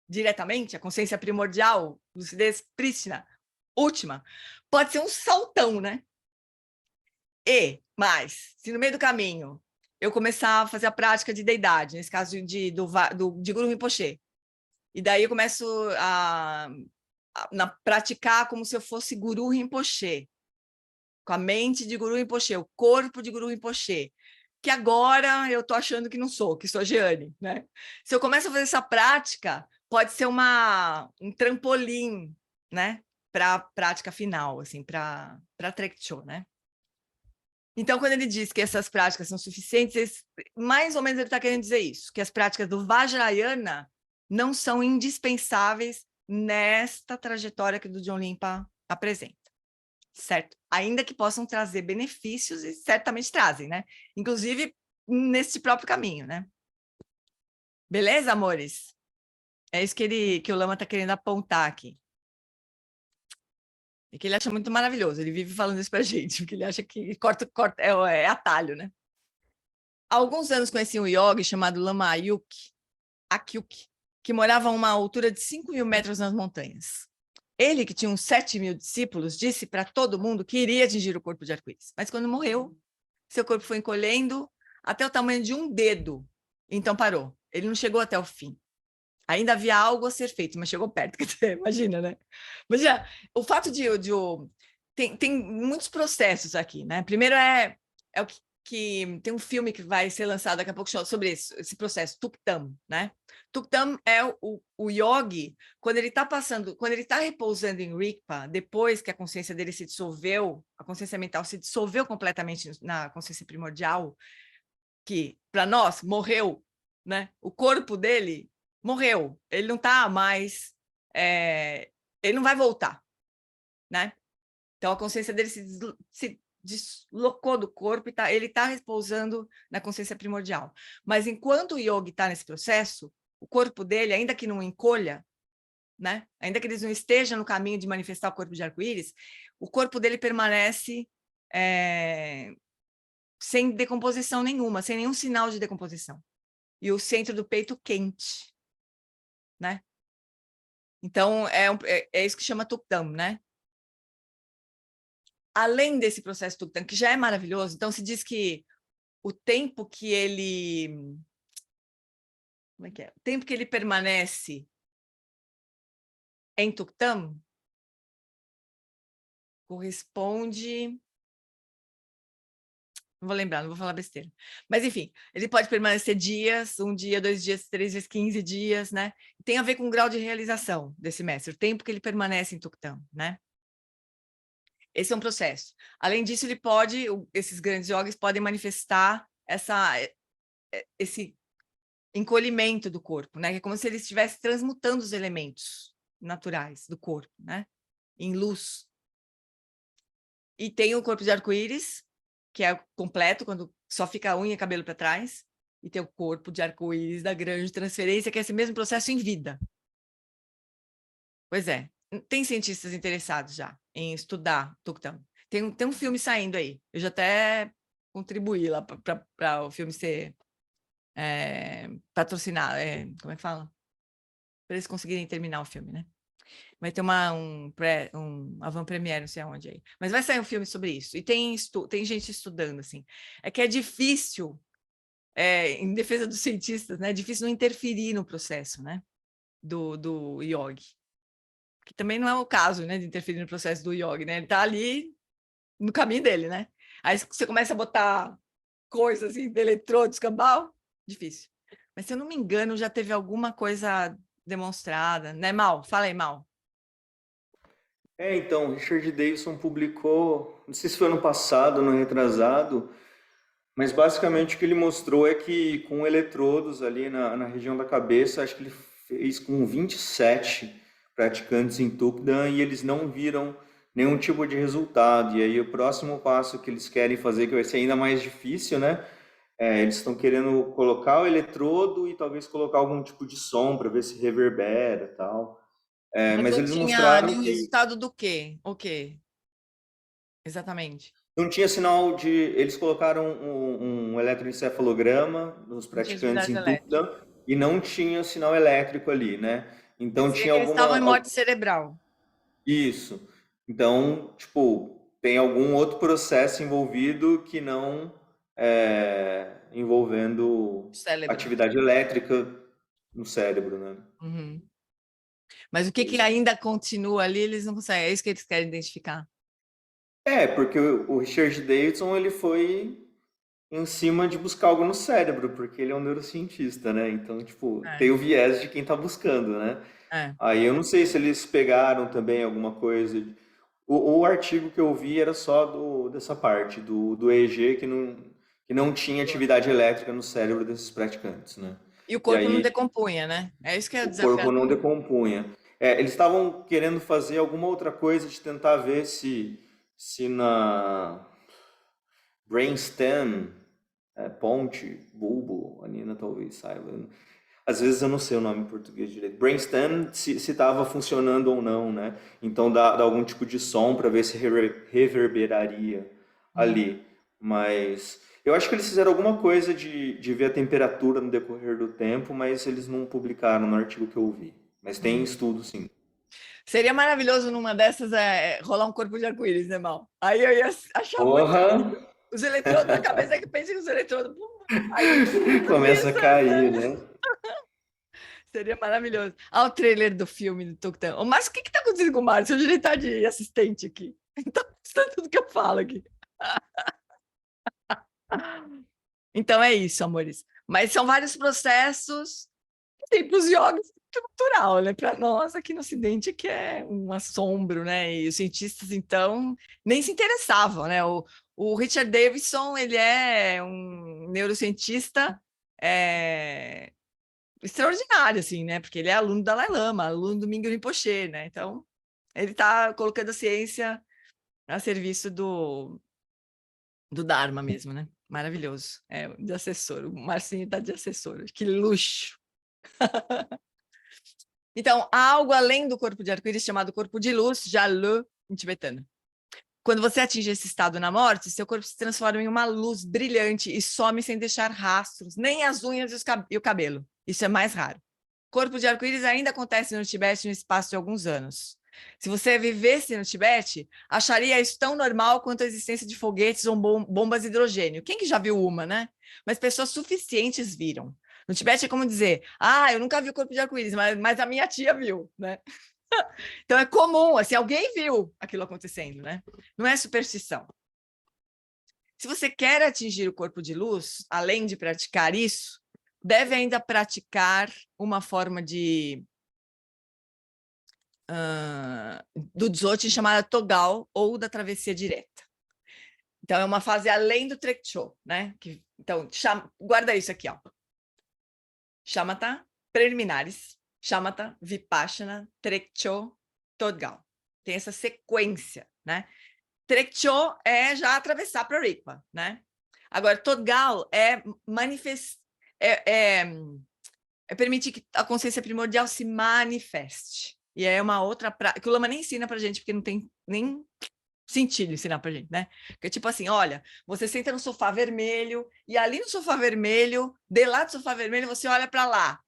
diretamente, a consciência primordial, lucidez prístina, última, pode ser um saltão, né? Mas, se no meio do caminho eu começar a fazer a prática de deidade, nesse caso de Guru Rinpoche, e daí eu começo a praticar como se eu fosse Guru Rinpoche, com a mente de Guru Rinpoche, o corpo de Guru Rinpoche, que agora eu estou achando que não sou, que sou Jeane, né? Se eu começo a fazer essa prática, pode ser um trampolim, né? Para a prática final, assim, para Trekchö, né? Então, quando ele diz que essas práticas são suficientes, mais ou menos ele está querendo dizer isso, que as práticas do Vajrayana não são indispensáveis nesta trajetória que o John Limpa apresenta, certo? Ainda que possam trazer benefícios, e certamente trazem, né? Inclusive, nesse próprio caminho, né? Beleza, amores? É isso que o Lama está querendo apontar aqui. E que ele acha muito maravilhoso, ele vive falando isso para a gente, porque ele acha que corta é atalho, né? Há alguns anos conheci um yogi chamado Lama Akyuk, que morava a uma altura de 5.000 metros nas montanhas. Ele, que tinha uns 7.000 discípulos, disse para todo mundo que iria atingir o corpo de arco-íris. Mas quando morreu, seu corpo foi encolhendo até o tamanho de um dedo. Então parou. Ele não chegou até o fim. Ainda havia algo a ser feito, mas chegou perto. Imagina, né? Imagina, o fato tem muitos processos aqui, né? Primeiro é o que tem um filme que vai ser lançado daqui a pouco sobre esse processo, Tuktam, né? Tuktam é o yogi, quando ele está repousando em Rigpa, depois que a consciência dele se dissolveu, a consciência mental se dissolveu completamente na consciência primordial, que para nós morreu, né? O corpo dele morreu, ele não está mais, ele não vai voltar, né? Então a consciência dele se deslocou do corpo e ele está repousando na consciência primordial. Mas enquanto o yogi está nesse processo, o corpo dele, ainda que não encolha, né? Ainda que ele não esteja no caminho de manifestar o corpo de arco-íris, o corpo dele permanece sem decomposição nenhuma, sem nenhum sinal de decomposição. E o centro do peito quente, né? Então, é isso que chama Tuktam, né? Além desse processo Tuktam, que já é maravilhoso, então se diz que o tempo que ele... Como é que é? O tempo que ele permanece em Tuktam corresponde... Não vou lembrar, não vou falar besteira. Mas, enfim, ele pode permanecer dias, 1 dia, 2 dias, 3 vezes 15 dias, né? Tem a ver com o grau de realização desse mestre, o tempo que ele permanece em Tuktã, né? Esse é um processo. Além disso, esses grandes yogis podem manifestar esse encolhimento do corpo, né? Que é como se ele estivesse transmutando os elementos naturais do corpo, né? Em luz. E tem o corpo de arco-íris, que é completo, quando só fica a unha e cabelo para trás, e tem o corpo de arco-íris da grande transferência, que é esse mesmo processo em vida. Pois é, tem cientistas interessados já em estudar Tuktã. Tem um filme saindo aí, eu já até contribuí lá para o filme ser patrocinado, como é que fala? Para eles conseguirem terminar o filme, né? Vai ter um avant-première, não sei aonde aí. Mas vai sair um filme sobre isso. E tem gente estudando, assim. É que é difícil, em defesa dos cientistas, né? É difícil não interferir no processo, né? Do yogi. Que também não é o caso, né? De interferir no processo do yogi, né? Ele está ali no caminho dele, né? Aí você começa a botar coisas assim, de eletrodos, cambal, difícil. Mas se eu não me engano, já teve alguma coisa demonstrada, né, Mal? Fala aí, Mal. Então, Richard Davidson publicou, não sei se foi ano passado, ano retrasado, mas basicamente o que ele mostrou é que com eletrodos ali na região da cabeça, acho que ele fez com 27 praticantes em Tuktã e eles não viram nenhum tipo de resultado. E aí o próximo passo que eles querem fazer, que vai ser ainda mais difícil, né? Eles estão querendo colocar o eletrodo e talvez colocar algum tipo de som para ver se reverbera e tal. Mas eles mostraram nenhum que resultado do quê? O quê? Exatamente. não tinha sinal de... Eles colocaram um eletroencefalograma nos praticantes em Tuktã e não tinha sinal elétrico ali, né? Então tinha eles estavam em morte cerebral. Isso. Então, tipo, tem algum outro processo envolvido que não envolvendo atividade elétrica no cérebro, né? Uhum. Mas o que ainda continua ali, eles não conseguem. É isso que eles querem identificar. Porque o Richard Davidson, ele foi em cima de buscar algo no cérebro, porque ele é um neurocientista, né? Então, tipo, tem o viés de quem tá buscando, né? Aí eu não sei se eles pegaram também alguma coisa. O artigo que eu vi era só dessa parte, do EEG, que não tinha atividade elétrica no cérebro desses praticantes, né? E o corpo não decompunha, né? É isso que é o desafio. O corpo não decompunha. Eles estavam querendo fazer alguma outra coisa de tentar ver se na brainstem, ponte, bulbo, a Nina talvez saiba. Às vezes eu não sei o nome em português direito. Brainstem, se estava funcionando ou não, né? Então dá algum tipo de som para ver se reverberaria ali. Mas eu acho que eles fizeram alguma coisa de ver a temperatura no decorrer do tempo, mas eles não publicaram no artigo que eu vi. Mas tem estudo, sim. Seria maravilhoso numa dessas rolar um corpo de arco-íris, né, Mal? Aí eu ia achar muito... Os eletrodos na cabeça, que pensem que os eletrodos... Aí, começa a cair, né? Seria maravilhoso. Olha o trailer do filme do Tuktã. Mas o que está acontecendo com o Márcio? Hoje ele está de assistente aqui. Então, tudo que eu falo aqui. Então é isso, amores. Mas são vários processos que tem para os yogis natural, né? Para nós aqui no Ocidente, que é um assombro, né? E os cientistas, então, nem se interessavam, né? O Richard Davidson, ele é um neurocientista extraordinário, assim, né? Porque ele é aluno do Dalai Lama, aluno do Mingyur Rinpoche, né? Então, ele está colocando a ciência a serviço do Dharma mesmo, né? Maravilhoso. De assessor. O Marcinho está de assessor. Que luxo! Então, há algo além do corpo de arco-íris chamado corpo de luz, Jalu, em tibetano. Quando você atinge esse estado na morte, seu corpo se transforma em uma luz brilhante e some sem deixar rastros, nem as unhas e o cabelo. Isso é mais raro. Corpo de arco-íris ainda acontece no Tibete no espaço de alguns anos. Se você vivesse no Tibete, acharia isso tão normal quanto a existência de foguetes ou bombas de hidrogênio. Quem que já viu uma, né? Mas pessoas suficientes viram. No Tibete é como dizer, eu nunca vi o corpo de arco-íris, mas a minha tia viu, né? Então é comum, assim, alguém viu aquilo acontecendo, né? Não é superstição. Se você quer atingir o corpo de luz, além de praticar isso, deve ainda praticar uma forma do Dzogchen chamada Togal, ou da travessia direta. Então, é uma fase além do Trekchö, né? Então, guarda isso aqui, ó. Shamatha, preliminares, Shamatha, Vipassana, Trekchö, Togal. Tem essa sequência, né? Trekchö é já atravessar para Rigpa, né? Agora, Togal é permitir que a consciência primordial se manifeste. E é uma outra prática que o Lama nem ensina para gente, porque não tem nem sentido ensinar para gente, né? Porque tipo assim, olha, você senta no sofá vermelho e ali no sofá vermelho, de lá do sofá vermelho, você olha para lá.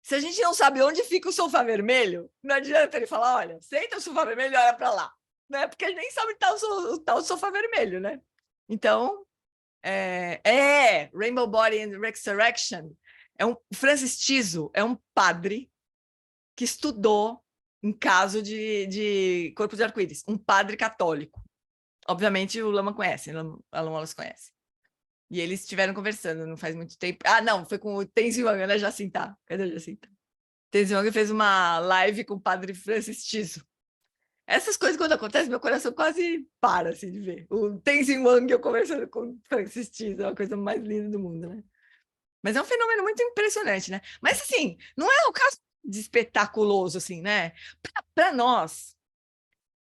Se a gente não sabe onde fica o sofá vermelho, não adianta ele falar, olha, senta no sofá vermelho e olha para lá, né? Porque ele nem sabe onde está o sofá vermelho, né? Então, Rainbow Body and Resurrection Francis Tiso é um padre que estudou em caso de corpo de arco-íris, um padre católico. Obviamente o Lama conhece, a Lama Wallace conhece. E eles estiveram conversando não faz muito tempo. Ah, não, foi com o Tenzin Wangyal, né, Jacinta? Cadê a Jacinta? Tenzin Wangyal fez uma live com o padre Francis Tiso. Essas coisas, quando acontecem, meu coração quase para assim, de ver. O Tenzin Wangyal conversando com o Francis Tiso é a coisa mais linda do mundo, né? Mas é um fenômeno muito impressionante, né? Mas, assim, não é o caso de espetaculoso, assim, né? Para nós,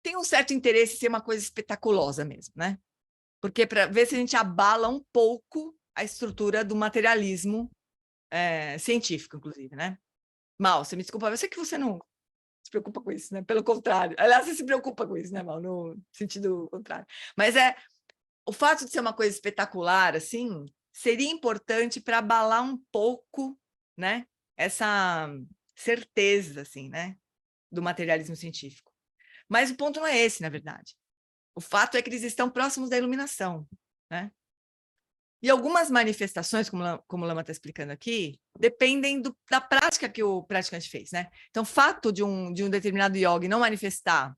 tem um certo interesse em ser uma coisa espetaculosa mesmo, né? Porque para ver se a gente abala um pouco a estrutura do materialismo científico, inclusive, né? Mal, você me desculpa, eu sei que você não se preocupa com isso, né? Pelo contrário. Aliás, você se preocupa com isso, né, Mal? No sentido contrário. Mas o fato de ser uma coisa espetacular, assim, seria importante para abalar um pouco, né, essa certeza, assim, né, do materialismo científico. Mas o ponto não é esse, na verdade. O fato é que eles estão próximos da iluminação, né? E algumas manifestações, como o Lama está explicando aqui, dependem da prática que o praticante fez, né? Então, o fato de um determinado yogi não manifestar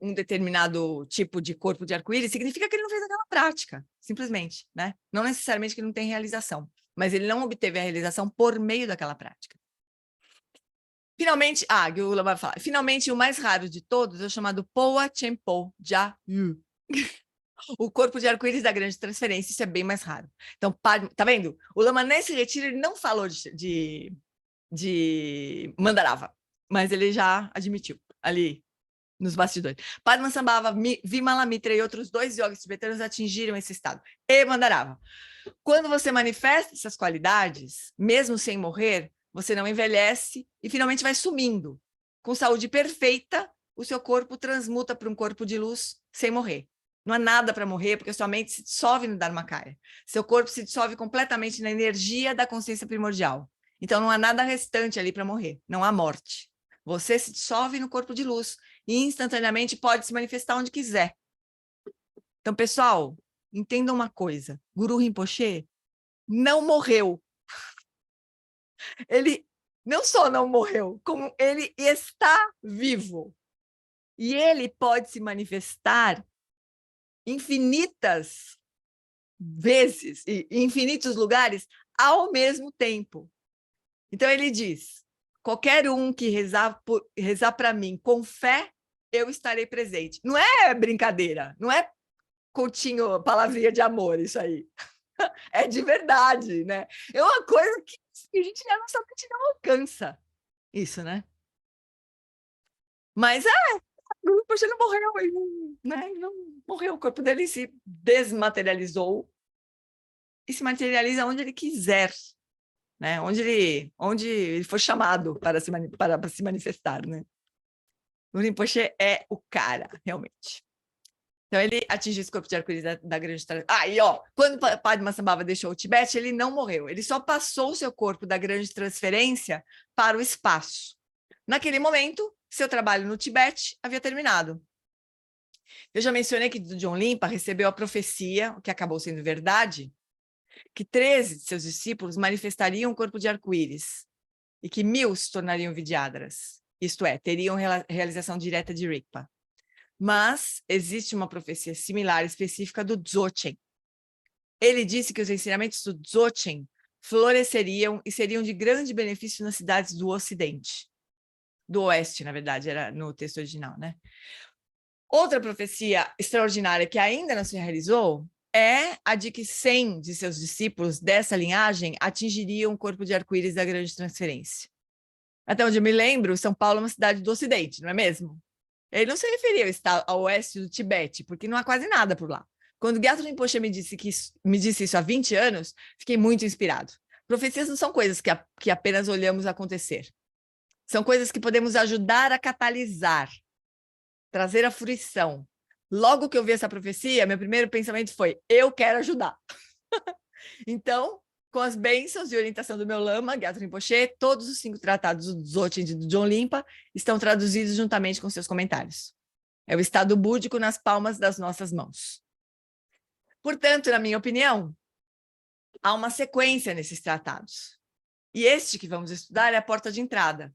um determinado tipo de corpo de arco-íris significa que ele não fez aquela prática, simplesmente, né? Não necessariamente que ele não tem realização, mas ele não obteve a realização por meio daquela prática. Finalmente, o Lama fala, finalmente o mais raro de todos é o chamado Poa Chenpo Ja Yu. O corpo de arco-íris da grande transferência, isso é bem mais raro. Então, tá vendo? O Lama nesse retiro ele não falou de Mandarava, mas ele já admitiu ali nos bastidores. Padmasambhava, Vimalamitra e outros 2 yogis tibetanos atingiram esse estado. E Mandarava. Quando você manifesta essas qualidades, mesmo sem morrer, você não envelhece e finalmente vai sumindo. Com saúde perfeita, o seu corpo transmuta para um corpo de luz sem morrer. Não há nada para morrer, porque sua mente se dissolve no Dharmakaya. Seu corpo se dissolve completamente na energia da consciência primordial. Então, não há nada restante ali para morrer. Não há morte. Você se dissolve no corpo de luz e instantaneamente pode se manifestar onde quiser. Então, pessoal, entendam uma coisa. Guru Rinpoche não morreu. Ele não só não morreu, como ele está vivo. E ele pode se manifestar infinitas vezes, e em infinitos lugares, ao mesmo tempo. Então, ele diz, qualquer um que rezar para mim com fé, eu estarei presente. Não é brincadeira, não é continho, palavrinha de amor, isso aí. É de verdade, né? É uma coisa que a gente na nossa mente não alcança. Isso, né? Mas, poxa, ele não morreu, né? Ele não morreu, o corpo dele se desmaterializou e se materializa onde ele quiser, né? Onde ele for chamado para se manifestar, né? O Rinpoche é o cara, realmente. Então, ele atingiu esse corpo de arco-íris da grande transferência. E quando Padmasambhava deixou o Tibete, ele não morreu. Ele só passou o seu corpo da grande transferência para o espaço. Naquele momento, seu trabalho no Tibete havia terminado. Eu já mencionei que John Limpa recebeu a profecia, o que acabou sendo verdade, que 13 de seus discípulos manifestariam o corpo de arco-íris e que 1000 se tornariam Vidyadharas, isto é, teriam realização direta de Rigpa. Mas existe uma profecia similar específica do Dzogchen. Ele disse que os ensinamentos do Dzogchen floresceriam e seriam de grande benefício nas cidades do Ocidente. Do Oeste, na verdade, era no texto original, né? Outra profecia extraordinária que ainda não se realizou é a de que 100 de seus discípulos dessa linhagem atingiriam o corpo de arco-íris da grande transferência. Até onde eu me lembro, São Paulo é uma cidade do Ocidente, não é mesmo? Ele não se referia ao oeste do Tibete, porque não há quase nada por lá. Quando Gyatso Rinpoche me disse isso há 20 anos, fiquei muito inspirado. Profecias não são coisas que apenas olhamos acontecer. São coisas que podemos ajudar a catalisar, trazer a fruição. Logo que eu vi essa profecia, meu primeiro pensamento foi, eu quero ajudar. Então, com as bênçãos e orientação do meu lama, Gyatso Rinpoche, todos os 5 tratados do Dzogchen e do Dzonglinpa estão traduzidos juntamente com seus comentários. É o estado búdico nas palmas das nossas mãos. Portanto, na minha opinião, há uma sequência nesses tratados. E este que vamos estudar é a porta de entrada.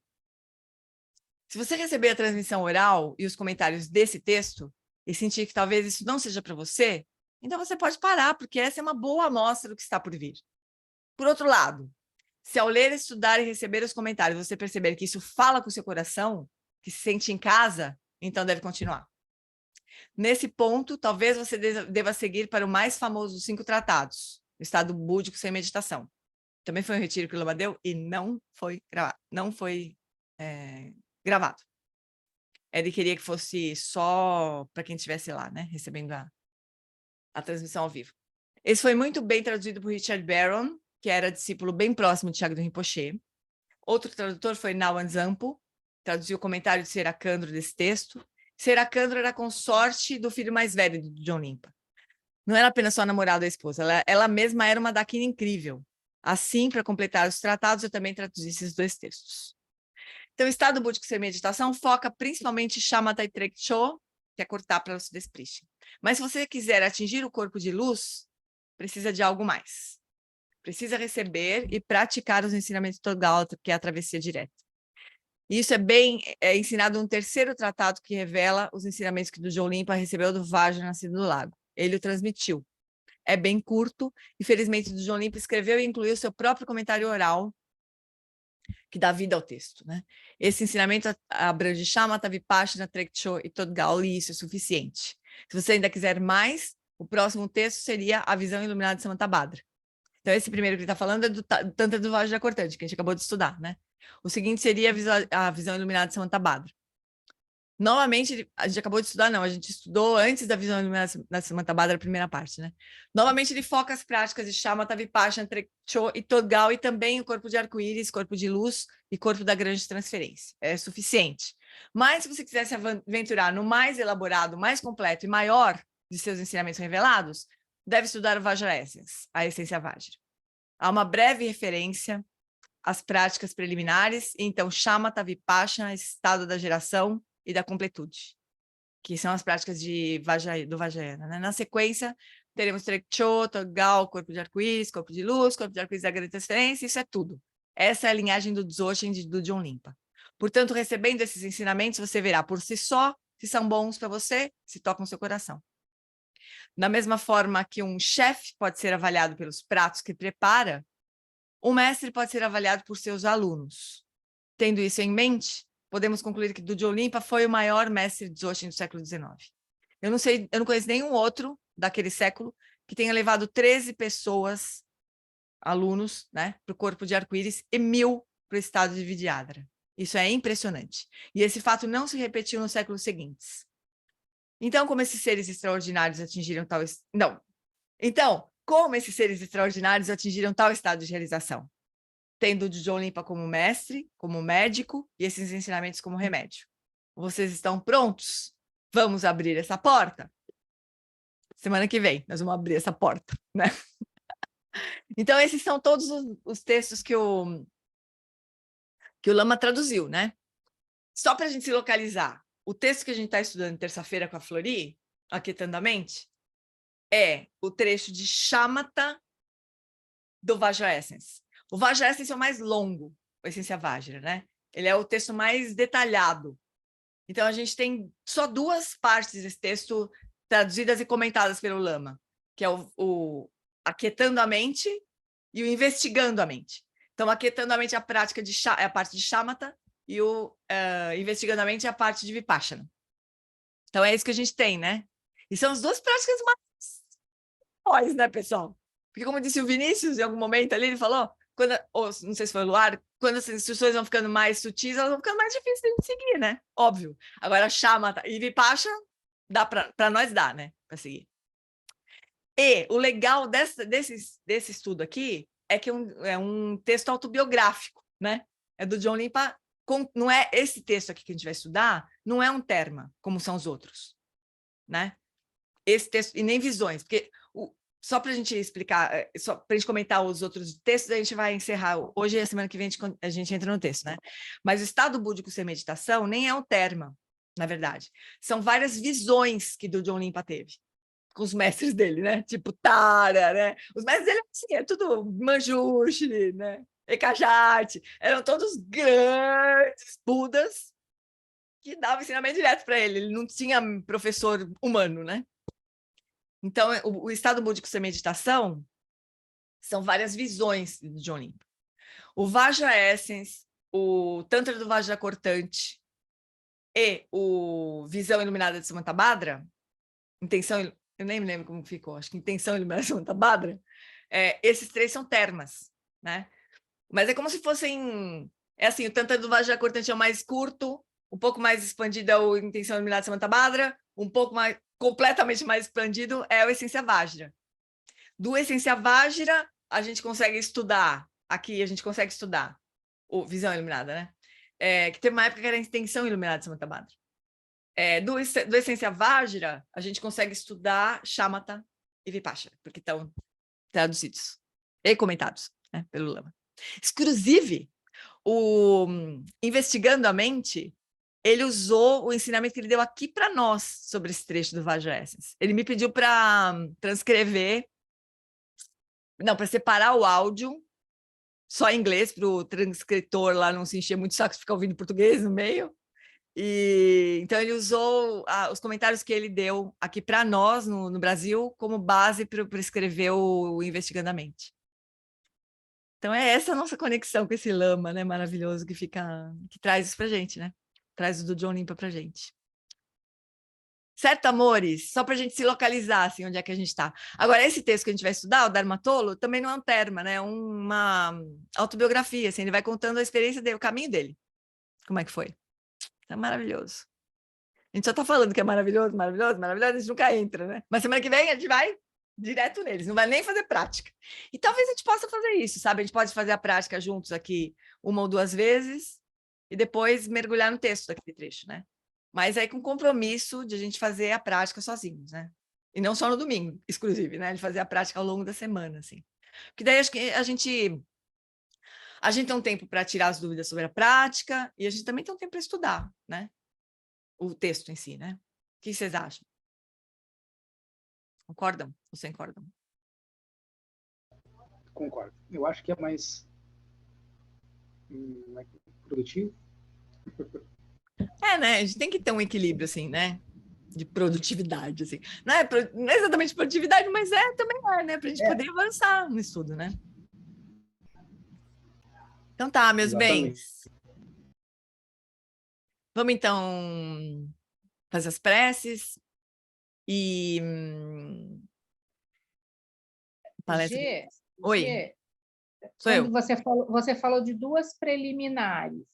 Se você receber a transmissão oral e os comentários desse texto e sentir que talvez isso não seja para você, então você pode parar, porque essa é uma boa amostra do que está por vir. Por outro lado, se ao ler, estudar e receber os comentários você perceber que isso fala com o seu coração, que se sente em casa, então deve continuar. Nesse ponto, talvez você deva seguir para o mais famoso dos 5 tratados, o estado búdico sem meditação. Também foi um retiro que o Lama deu e não foi gravado. Ele queria que fosse só para quem estivesse lá, né, recebendo a transmissão ao vivo. Esse foi muito bem traduzido por Richard Barron, que era discípulo bem próximo de Chagdud Rinpoche. Outro tradutor foi Nawan Zampo, traduziu o comentário de Seracandro desse texto. Seracandro era consorte do filho mais velho de Dzonglinpa. Não era apenas só namorada da esposa, ela mesma era uma Dakina incrível. Assim, para completar os tratados, eu também traduzi esses 2 textos. Então, o estado búdico sem meditação foca principalmente em Shamatha e Trekcho, que é cortar para o Sudespricha. Mas se você quiser atingir o corpo de luz, precisa de algo mais. Precisa receber e praticar os ensinamentos de Todgal, que é a travessia direta. E isso é ensinado no 3º tratado que revela os ensinamentos que do Dzonglinpa recebeu do Vajra nascido do lago. Ele o transmitiu. É bem curto, e felizmente o Dzonglinpa escreveu e incluiu seu próprio comentário oral, que dá vida ao texto, né? Esse ensinamento abrange Shamatha, Vipassana, Trekcho e Todgal, e isso é suficiente. Se você ainda quiser mais, o próximo texto seria a visão iluminada de Samantabhadra. Então, esse primeiro que ele está falando é do Tantra do Vajra Cortante, que a gente acabou de estudar, né? O seguinte seria a visão iluminada de Samantabhadra. Novamente, a gente acabou de estudar, não, a gente estudou antes da visão iluminada da Samantabhadra, a primeira parte, né? Novamente, ele foca as práticas de Shamatha, Vipassana, Trekcho e Todgal, e também o corpo de arco-íris, corpo de luz e corpo da grande transferência. É suficiente. Mas, se você quiser se aventurar no mais elaborado, mais completo e maior de seus ensinamentos revelados, deve estudar o Vajra Essence, a essência Vajra. Há uma breve referência às práticas preliminares, então Shamatha, Vipassana, estado da geração e da completude, que são as práticas do Vajrayana, né? Na sequência, teremos Trekcho, Todgal, corpo de arco-íris, corpo de luz, corpo de arco-íris da grande transferência, isso é tudo. Essa é a linhagem do Dzogchen e do Dzonglinpa. Portanto, recebendo esses ensinamentos, você verá por si só se são bons para você, se tocam o seu coração. Da mesma forma que um chefe pode ser avaliado pelos pratos que prepara, o mestre pode ser avaliado por seus alunos. Tendo isso em mente, podemos concluir que do Dzonglinpa foi o maior mestre Dzogchen do século XIX. Eu não conheço nenhum outro daquele século que tenha levado 13 pessoas, alunos, né, para o corpo de arco-íris e 1000 para o estado de Vidyadhara. Isso é impressionante. E esse fato não se repetiu nos séculos seguintes. Então, como esses seres extraordinários atingiram tal... como esses seres extraordinários atingiram tal estado de realização? Tendo o Dzonglinpa como mestre, como médico, e esses ensinamentos como remédio. Vocês estão prontos? Vamos abrir essa porta? Semana que vem, nós vamos abrir essa porta, né? Então, esses são todos os textos que o Lama traduziu, né? Só para a gente se localizar, o texto que a gente está estudando terça-feira com a Flori, aquietandamente, é o trecho de Shamatha do Vajra Essence. O Vajra Essence é o mais longo, a essência Vajra, né? Ele é o texto mais detalhado. Então, a gente tem só 2 partes desse texto traduzidas e comentadas pelo Lama, que é o aquietando a mente e o investigando a mente. Então, aquietando a mente é a prática é a parte de shamatha e o investigando a mente é a parte de vipassana. Então, é isso que a gente tem, né? E são as 2 práticas mais, né, pessoal? Porque, como disse o Vinícius, em algum momento ali, ele falou, ou não sei se foi o Luar, quando as instruções vão ficando mais sutis, elas vão ficando mais difíceis de seguir, né? Óbvio. Agora, shamatha e vipassana, dá para nós dar, né? Para seguir. E o legal desse estudo aqui é que é um texto autobiográfico, né? É do John Limpa, não é esse texto aqui que a gente vai estudar, não é um terma, como são os outros, né? Esse texto, e nem visões, porque só para a gente explicar, só para a gente comentar os outros textos, a gente vai encerrar. Hoje e a semana que vem a gente entra no texto, né? Mas o estado búdico sem meditação nem é um termo, na verdade. São várias visões que do John Limpa teve com os mestres dele, né? Tipo Tara, né? Os mestres dele, assim, é tudo Manjushri, né? Ekajati, eram todos grandes Budas que davam ensinamento direto para ele. Ele não tinha professor humano, né? Então, o estado búdico sem meditação são várias visões de John Limpa. O Vajra Essence, o Tantra do Vajra Cortante e o Visão Iluminada de Samantabhadra, eu nem me lembro como ficou, acho que Intenção Iluminada de Samantabhadra, esses 3 são termas, né? Mas é como se fossem... É assim, o Tantra do Vajra Cortante é o mais curto, um pouco mais expandido é o Intenção Iluminada de Samantabhadra, um pouco mais... completamente mais expandido é o Essência Vajra. Do Essência Vajra, a gente consegue estudar, aqui a gente consegue estudar, o Visão Iluminada, né? Que teve uma época que era a Intenção Iluminada de Samantabhadra. Do Essência Vajra, a gente consegue estudar Shamatha e Vipassana, porque estão traduzidos e comentados, né, pelo Lama. Inclusive, o Investigando a Mente, ele usou o ensinamento que ele deu aqui para nós sobre esse trecho do Vajra Essence. Ele me pediu para transcrever, não, para separar o áudio só em inglês, para o transcritor lá não se encher muito saco de ficar ouvindo português no meio. Então, ele usou os comentários que ele deu aqui para nós, no Brasil, como base para escrever o Investigando a Mente. Então, é essa a nossa conexão com esse Lama, né, maravilhoso, que traz isso para a gente, né? Traz o do John Limpa para a gente. Certo, amores? Só para a gente se localizar, assim, onde é que a gente está. Agora, esse texto que a gente vai estudar, o Dharmatolo, também não é um terma, né? É uma autobiografia, assim, ele vai contando a experiência dele, o caminho dele. Como é que foi? É maravilhoso. A gente só está falando que é maravilhoso, maravilhoso, maravilhoso, a gente nunca entra, né? Mas semana que vem a gente vai direto neles, não vai nem fazer prática. E talvez a gente possa fazer isso, sabe? A gente pode fazer a prática juntos aqui 1 ou 2 vezes e depois mergulhar no texto daquele trecho, né? Mas aí com compromisso de a gente fazer a prática sozinhos, né? E não só no domingo, exclusive, né? De fazer a prática ao longo da semana, assim. Porque daí acho que a gente tem um tempo para tirar as dúvidas sobre a prática e a gente também tem um tempo para estudar, né? O texto em si, né? O que vocês acham? Concordam ou sem concordam? Concordo. Eu acho que é mais produtivo. Né? A gente tem que ter um equilíbrio, assim, né? De produtividade, assim. Não é exatamente produtividade, mas também né? Para a gente poder avançar no estudo, né? Então tá, meus bens. Vamos, então, fazer as preces e... palestra. Oi. Sou eu. Você falou de 2 preliminares.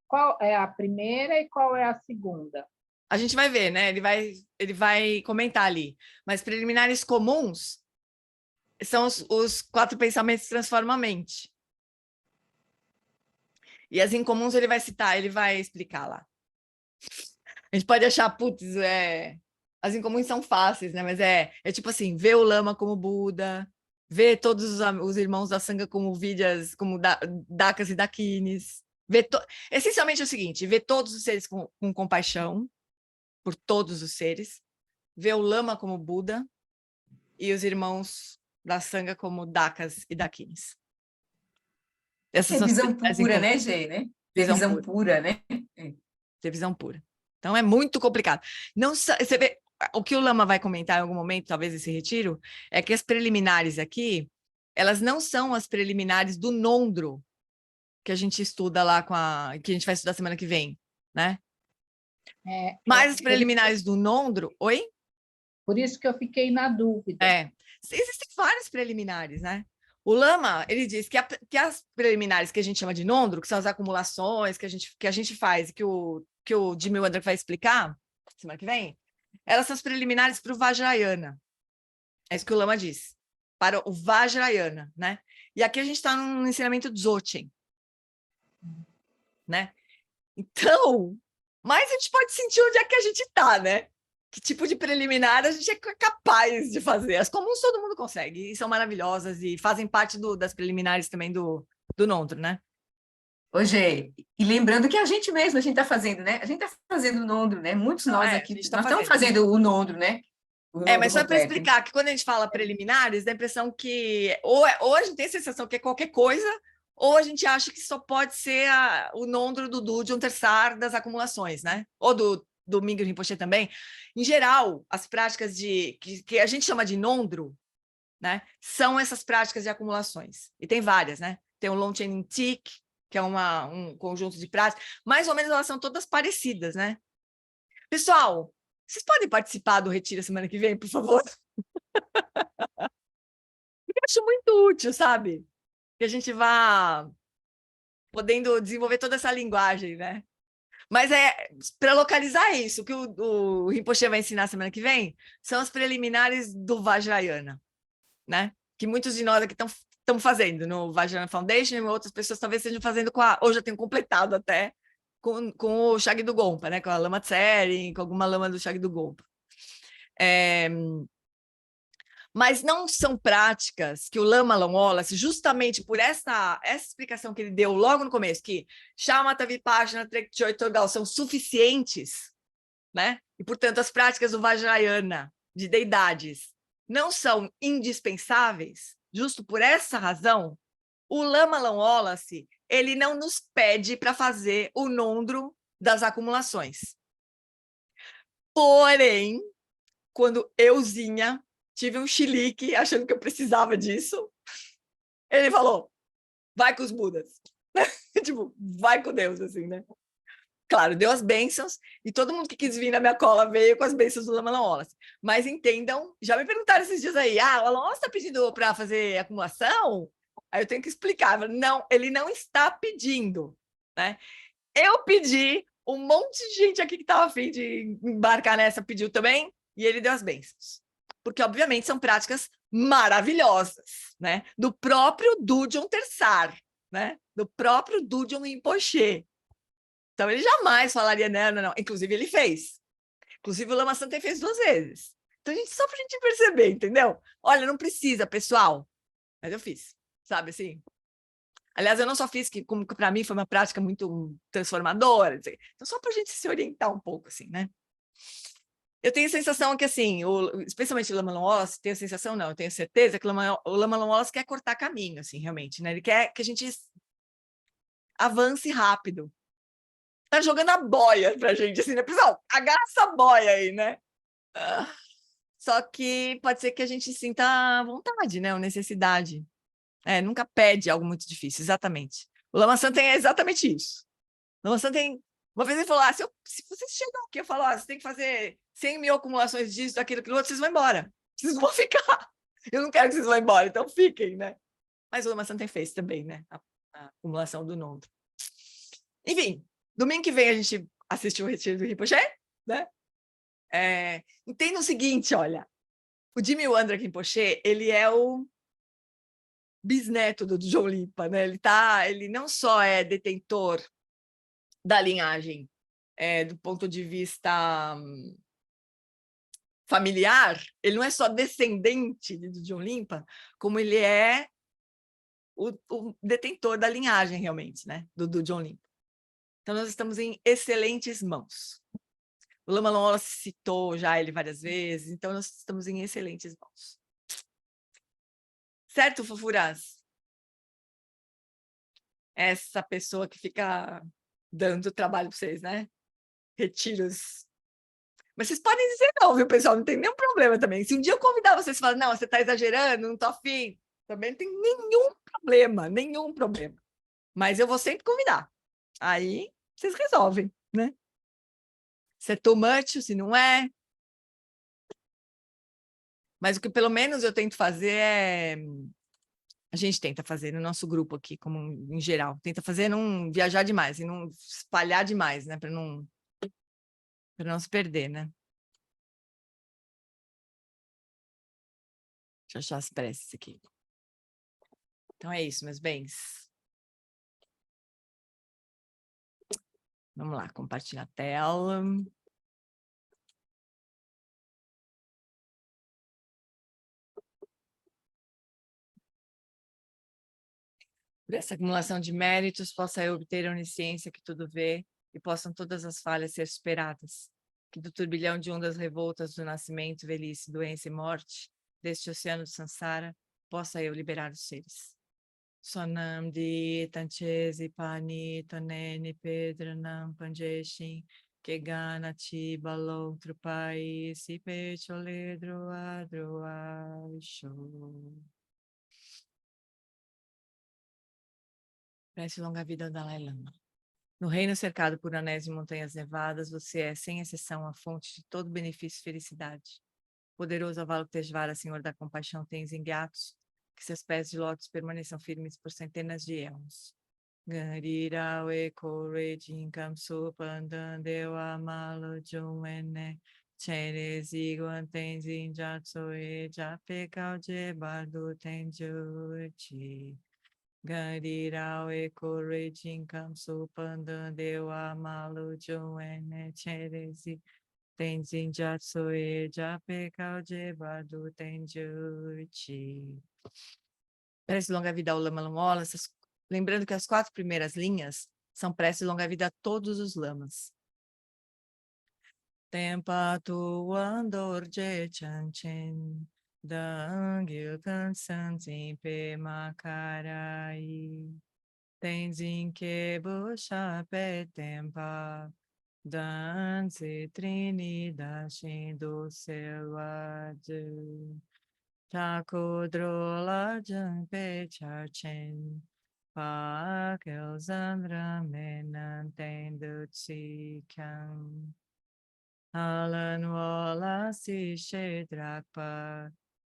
Qual é a primeira e qual é a segunda? A gente vai ver, né? Ele vai comentar ali. Mas preliminares comuns são os 4 pensamentos que transformam a mente. E as incomuns ele vai citar, ele vai explicar lá. A gente pode achar, putz, as incomuns são fáceis, né? Mas é tipo assim, ver o Lama como Buda, ver todos os irmãos da Sangha como Vidyas, como Dakas e Dakinis. Essencialmente é o seguinte, ver todos os seres com compaixão por todos os seres, ver o Lama como Buda e os irmãos da Sangha como Dakas e Dakinis. Essas visão pura, né, Gê? Né? Visão pura, né? Ter visão pura. Então, é muito complicado. Não, você vê, o que o Lama vai comentar em algum momento, talvez esse retiro, é que as preliminares aqui, elas não são as preliminares do Nondro, que a gente estuda lá que a gente vai estudar semana que vem, né? Mas as preliminares do Nondro... Oi? Por isso que eu fiquei na dúvida. Existem várias preliminares, né? O Lama, ele diz que as preliminares que a gente chama de Nondro, que são as acumulações que a gente faz, que o Jimmy Wander vai explicar semana que vem, elas são as preliminares para o Vajrayana. É isso que o Lama diz. Para o Vajrayana, né? E aqui a gente está num ensinamento Dzogchen, né? Então, mas a gente pode sentir onde é que a gente está, né? Que tipo de preliminar a gente é capaz de fazer. As comuns todo mundo consegue, e são maravilhosas, e fazem parte das preliminares também do Nondro, né? Ô, Gê, e lembrando que a gente está fazendo, né? A gente está fazendo o Nondro, né? Muitos nós aqui, nós estamos fazendo o Nondro, né? Mas só para explicar que quando a gente fala preliminares, dá a impressão que ou a gente tem a sensação que é qualquer coisa, ou a gente acha que só pode ser o Nondro do Dudjom Tersar das acumulações, né? Ou do Mingyur Rinpoche também. Em geral, as práticas que a gente chama de Nondro, né, são essas práticas de acumulações. E tem várias, né? Tem o Longchen Tik, que é um conjunto de práticas, mais ou menos elas são todas parecidas, né? Pessoal, vocês podem participar do retiro semana que vem, por favor? Eu acho muito útil, sabe? Que a gente vá podendo desenvolver toda essa linguagem, né? Mas para localizar isso, o que o Rinpoche vai ensinar semana que vem são as preliminares do Vajrayana, né? Que muitos de nós aqui estão fazendo no Vajrayana Foundation, e outras pessoas talvez estejam fazendo ou já tenham completado até com o Shagdu do Gompa, né? Com a Lama Tsering, com alguma lama do Shagdu do Gompa. Mas não são práticas que o Lama Wallace, justamente por essa explicação que ele deu logo no começo, que Shamatha Vipassana, Trekchö e Togal são suficientes, né? E, portanto, as práticas do Vajrayana, de deidades, não são indispensáveis. Justo por essa razão, o Lama Wallace, ele não nos pede para fazer o Nondro das acumulações. Porém, quando euzinha tive um chilique achando que eu precisava disso, ele falou, vai com os Budas. Tipo, vai com Deus, assim, né? Claro, deu as bênçãos, e todo mundo que quis vir na minha cola veio com as bênçãos do Lama Wallace. Mas entendam, já me perguntaram esses dias aí, o Lama Wallace está pedindo para fazer acumulação? Aí eu tenho que explicar. Não, ele não está pedindo, né? Eu pedi, um monte de gente aqui que estava a fim de embarcar nessa pediu também, e ele deu as bênçãos. Porque, obviamente, são práticas maravilhosas, né? Do próprio Dudjom Tersar, né? Do próprio Dudjom Rinpoche. Então, ele jamais falaria, não. Inclusive, ele fez. Inclusive, o Lama Santen fez 2 vezes. Então, só para a gente perceber, entendeu? Olha, não precisa, pessoal. Mas eu fiz, sabe assim? Aliás, eu não só fiz, que como para mim foi uma prática muito transformadora. Então, só para a gente se orientar um pouco, assim, né? Eu tenho a sensação que, assim, especialmente o Lama Wallace, tenho a sensação, não, eu tenho certeza que o Lama Wallace quer cortar caminho, assim, realmente, né? Ele quer que a gente avance rápido. Tá jogando a boia pra gente, assim, né? Pessoal, agarra essa boia aí, né? Só que pode ser que a gente sinta vontade, né? Ou necessidade. Nunca pede algo muito difícil, exatamente. O Lama Santen é exatamente isso. O Lama Santen, uma vez ele falou, se vocês chegam aqui, eu falo, você tem que fazer 100 mil acumulações disso, daquilo, aquilo outro, vocês vão embora. Vocês vão ficar. Eu não quero que vocês vão embora, então fiquem, né? Mas o Lama Santen fez também, né? A acumulação do Nondro. Enfim, domingo que vem a gente assistiu o retiro do Rinpoche, né? Entenda o seguinte, olha, o Jimmy Wander Rinpoche, ele é o bisneto do Dudjom Limpa, né? Ele não só é detentor da linhagem do ponto de vista familiar, ele não é só descendente de Dudjom Limpa, como ele é o detentor da linhagem, realmente, né? Do Dudjom Limpa. Então, nós estamos em excelentes mãos. O Lama Wallace citou já ele várias vezes, então nós estamos em excelentes mãos. Certo, fofuras? Essa pessoa que fica dando trabalho para vocês, né? retiros. Mas vocês podem dizer não, viu, pessoal? Não tem nenhum problema também. Se um dia eu convidar vocês e falar, não, você está exagerando, não estou afim, também não tem nenhum problema, nenhum problema. Mas eu vou sempre convidar. Aí vocês resolvem, né? Se é too much, se não é. Mas o que pelo menos eu tento fazer é... A gente tenta fazer no nosso grupo aqui, como em geral. Tenta fazer não viajar demais e não espalhar demais, né? Para não se perder, né? Deixa eu achar as preces aqui. Então é isso, meus bens. Vamos lá, compartilhar a tela. Por essa acumulação de méritos, possa eu obter a onisciência que tudo vê e possam todas as falhas ser superadas. Que do turbilhão de ondas revoltas do nascimento, velhice, doença e morte, deste oceano de Sansara, possa eu liberar os seres. Sonam di tanchesi pani toneni pedranam panjeshin que gana ti balou trupai si pecholedro adroaixo. Prece longa vida ao Dalai Lama. No reino cercado por anéis de montanhas nevadas, você é, sem exceção, a fonte de todo benefício e felicidade. Poderoso Avalokiteshvara, Senhor da compaixão, Tenzin Gyatso, que seus pés de lótus permaneçam firmes por centenas de éons. Garira Weko Rejin Kamsu Pandan Dewa Malo Jumene Cherezi Guantenzin Jatso E Japekau Jebardo Tenjuchi. Garira Weko Rejin Kamsu Pandan Dewa Malo Jumene Cherezi Tenzin Jatsoe Japekau Jebadu Tenjuchi. Prece longa vida ao Lama Lamola. Lembrando que as 4 primeiras linhas são prece longa vida a todos os lamas. Tempatu andor je chanchen dangil kansantin pe makarai tenzin ke busha pe tempa danse trinidad do selvagem Takodrola jampe charchen Pakel zandra menantendo tsikam Alan wala si shedrakpa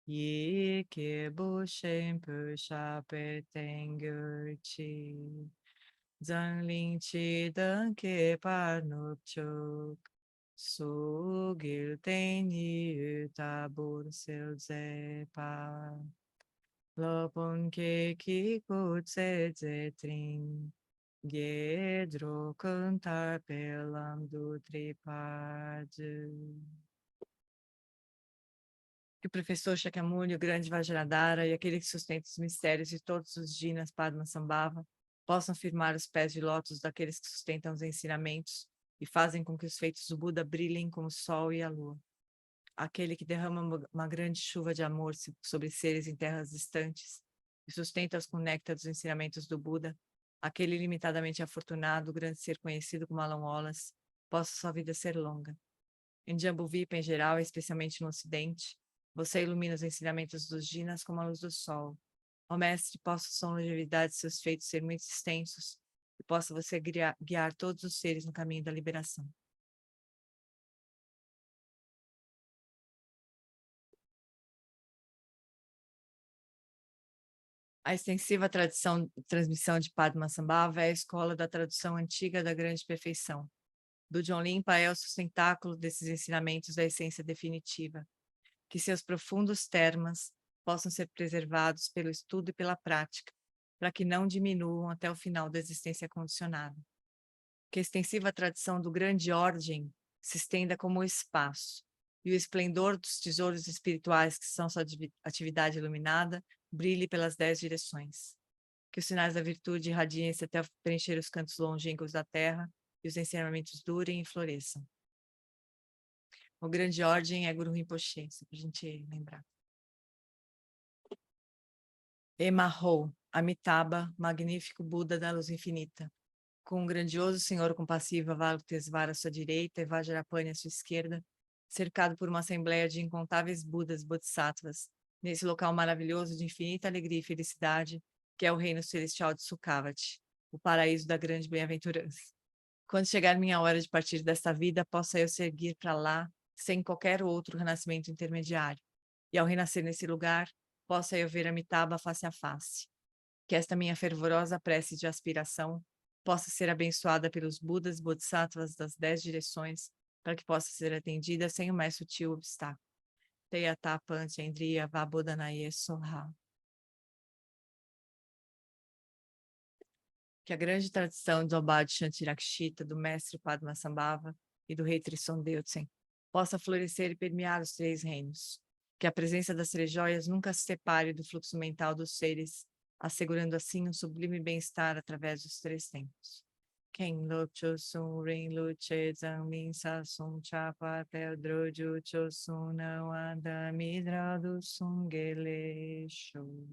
Yi ke bushen pusha petengurchi Zangling chi dan ke parnuk chuk Sugil teni utabur silzepa Lopon ke kikut zetrin Gedro cantar pelam do tripade. Que o professor Shakyamuni, o grande Vajradhara e aquele que sustenta os mistérios de todos os Jinas Padmasambhava possam firmar os pés de lótus daqueles que sustentam os ensinamentos e fazem com que os feitos do Buda brilhem como o sol e a lua. Aquele que derrama uma grande chuva de amor sobre seres em terras distantes e sustenta-os com o néctar dos ensinamentos do Buda, aquele ilimitadamente afortunado, o grande ser conhecido como Alan Wallace, possa sua vida ser longa. Em Jambuvipa, em geral, especialmente no Ocidente, você ilumina os ensinamentos dos Jinas como a luz do sol. Ó mestre, possa sua longevidade e seus feitos ser muito extensos e possa você guiar todos os seres no caminho da liberação. A extensiva transmissão de Padmasambhava é a escola da tradução antiga da grande perfeição. Do John Limpa é o sustentáculo desses ensinamentos da essência definitiva. Que seus profundos termas possam ser preservados pelo estudo e pela prática, para que não diminuam até o final da existência condicionada. Que a extensiva tradição do grande ordem se estenda como o espaço, e o esplendor dos tesouros espirituais que são sua atividade iluminada brilhe pelas 10 direções. Que os sinais da virtude irradiem-se até preencher os cantos longínquos da terra e os ensinamentos durem e floresçam. O grande ordem é Guru Rinpoche, só para a gente lembrar. Emaho, Amitabha, magnífico Buda da luz infinita. com um grandioso senhor compassivo Avalokitesvara à sua direita e Vajrapani à sua esquerda, cercado por uma assembleia de incontáveis Budas Bodhisattvas, nesse local maravilhoso de infinita alegria e felicidade, que é o reino celestial de Sukhavati, o paraíso da grande bem-aventurança. Quando chegar minha hora de partir desta vida, possa eu seguir para lá, sem qualquer outro renascimento intermediário. E ao renascer nesse lugar, possa eu ver Amitabha face a face. Que esta minha fervorosa prece de aspiração possa ser abençoada pelos Budas Bodhisattvas das 10 direções, para que possa ser atendida sem o mais sutil obstáculo. Teyata Panchendriya Vabodhanaye Soha. Que a grande tradição do Abad Shantirakshita, do mestre Padmasambhava e do rei Trisson Deutsen possa florescer e permear os 3 reinos. Que a presença das 3 joias nunca se separe do fluxo mental dos seres, assegurando assim um sublime bem-estar através dos 3 tempos. Ken Locho Sun Rin Luche Zangmin Sa Sun Chapa Teodro Jucho Sun Nawanda Midra do Sungele Shu.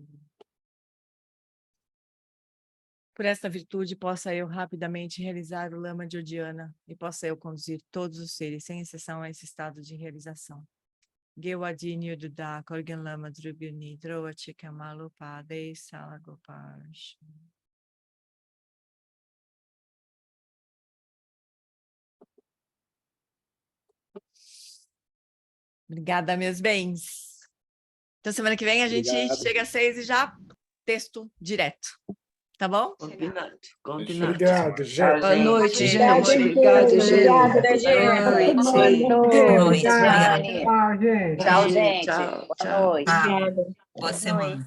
Por esta virtude, possa eu rapidamente realizar o Lama de Odiana e possa eu conduzir todos os seres, sem exceção, a esse estado de realização. Gewadini Ududa, Korgan Lama Druguni, Droa Chikamalu Padei Salagopash. Obrigada, meus bens. Então, semana que vem a gente chega às 6 e já texto direto. Tá bom? Combinado. Obrigado, gente. Boa noite, gente. Obrigada, gente. Obrigada, gente. Boa noite. Tchau, Tchau, gente. Tchau, gente. Tchau, Boa noite. Obrigada. Boa semana.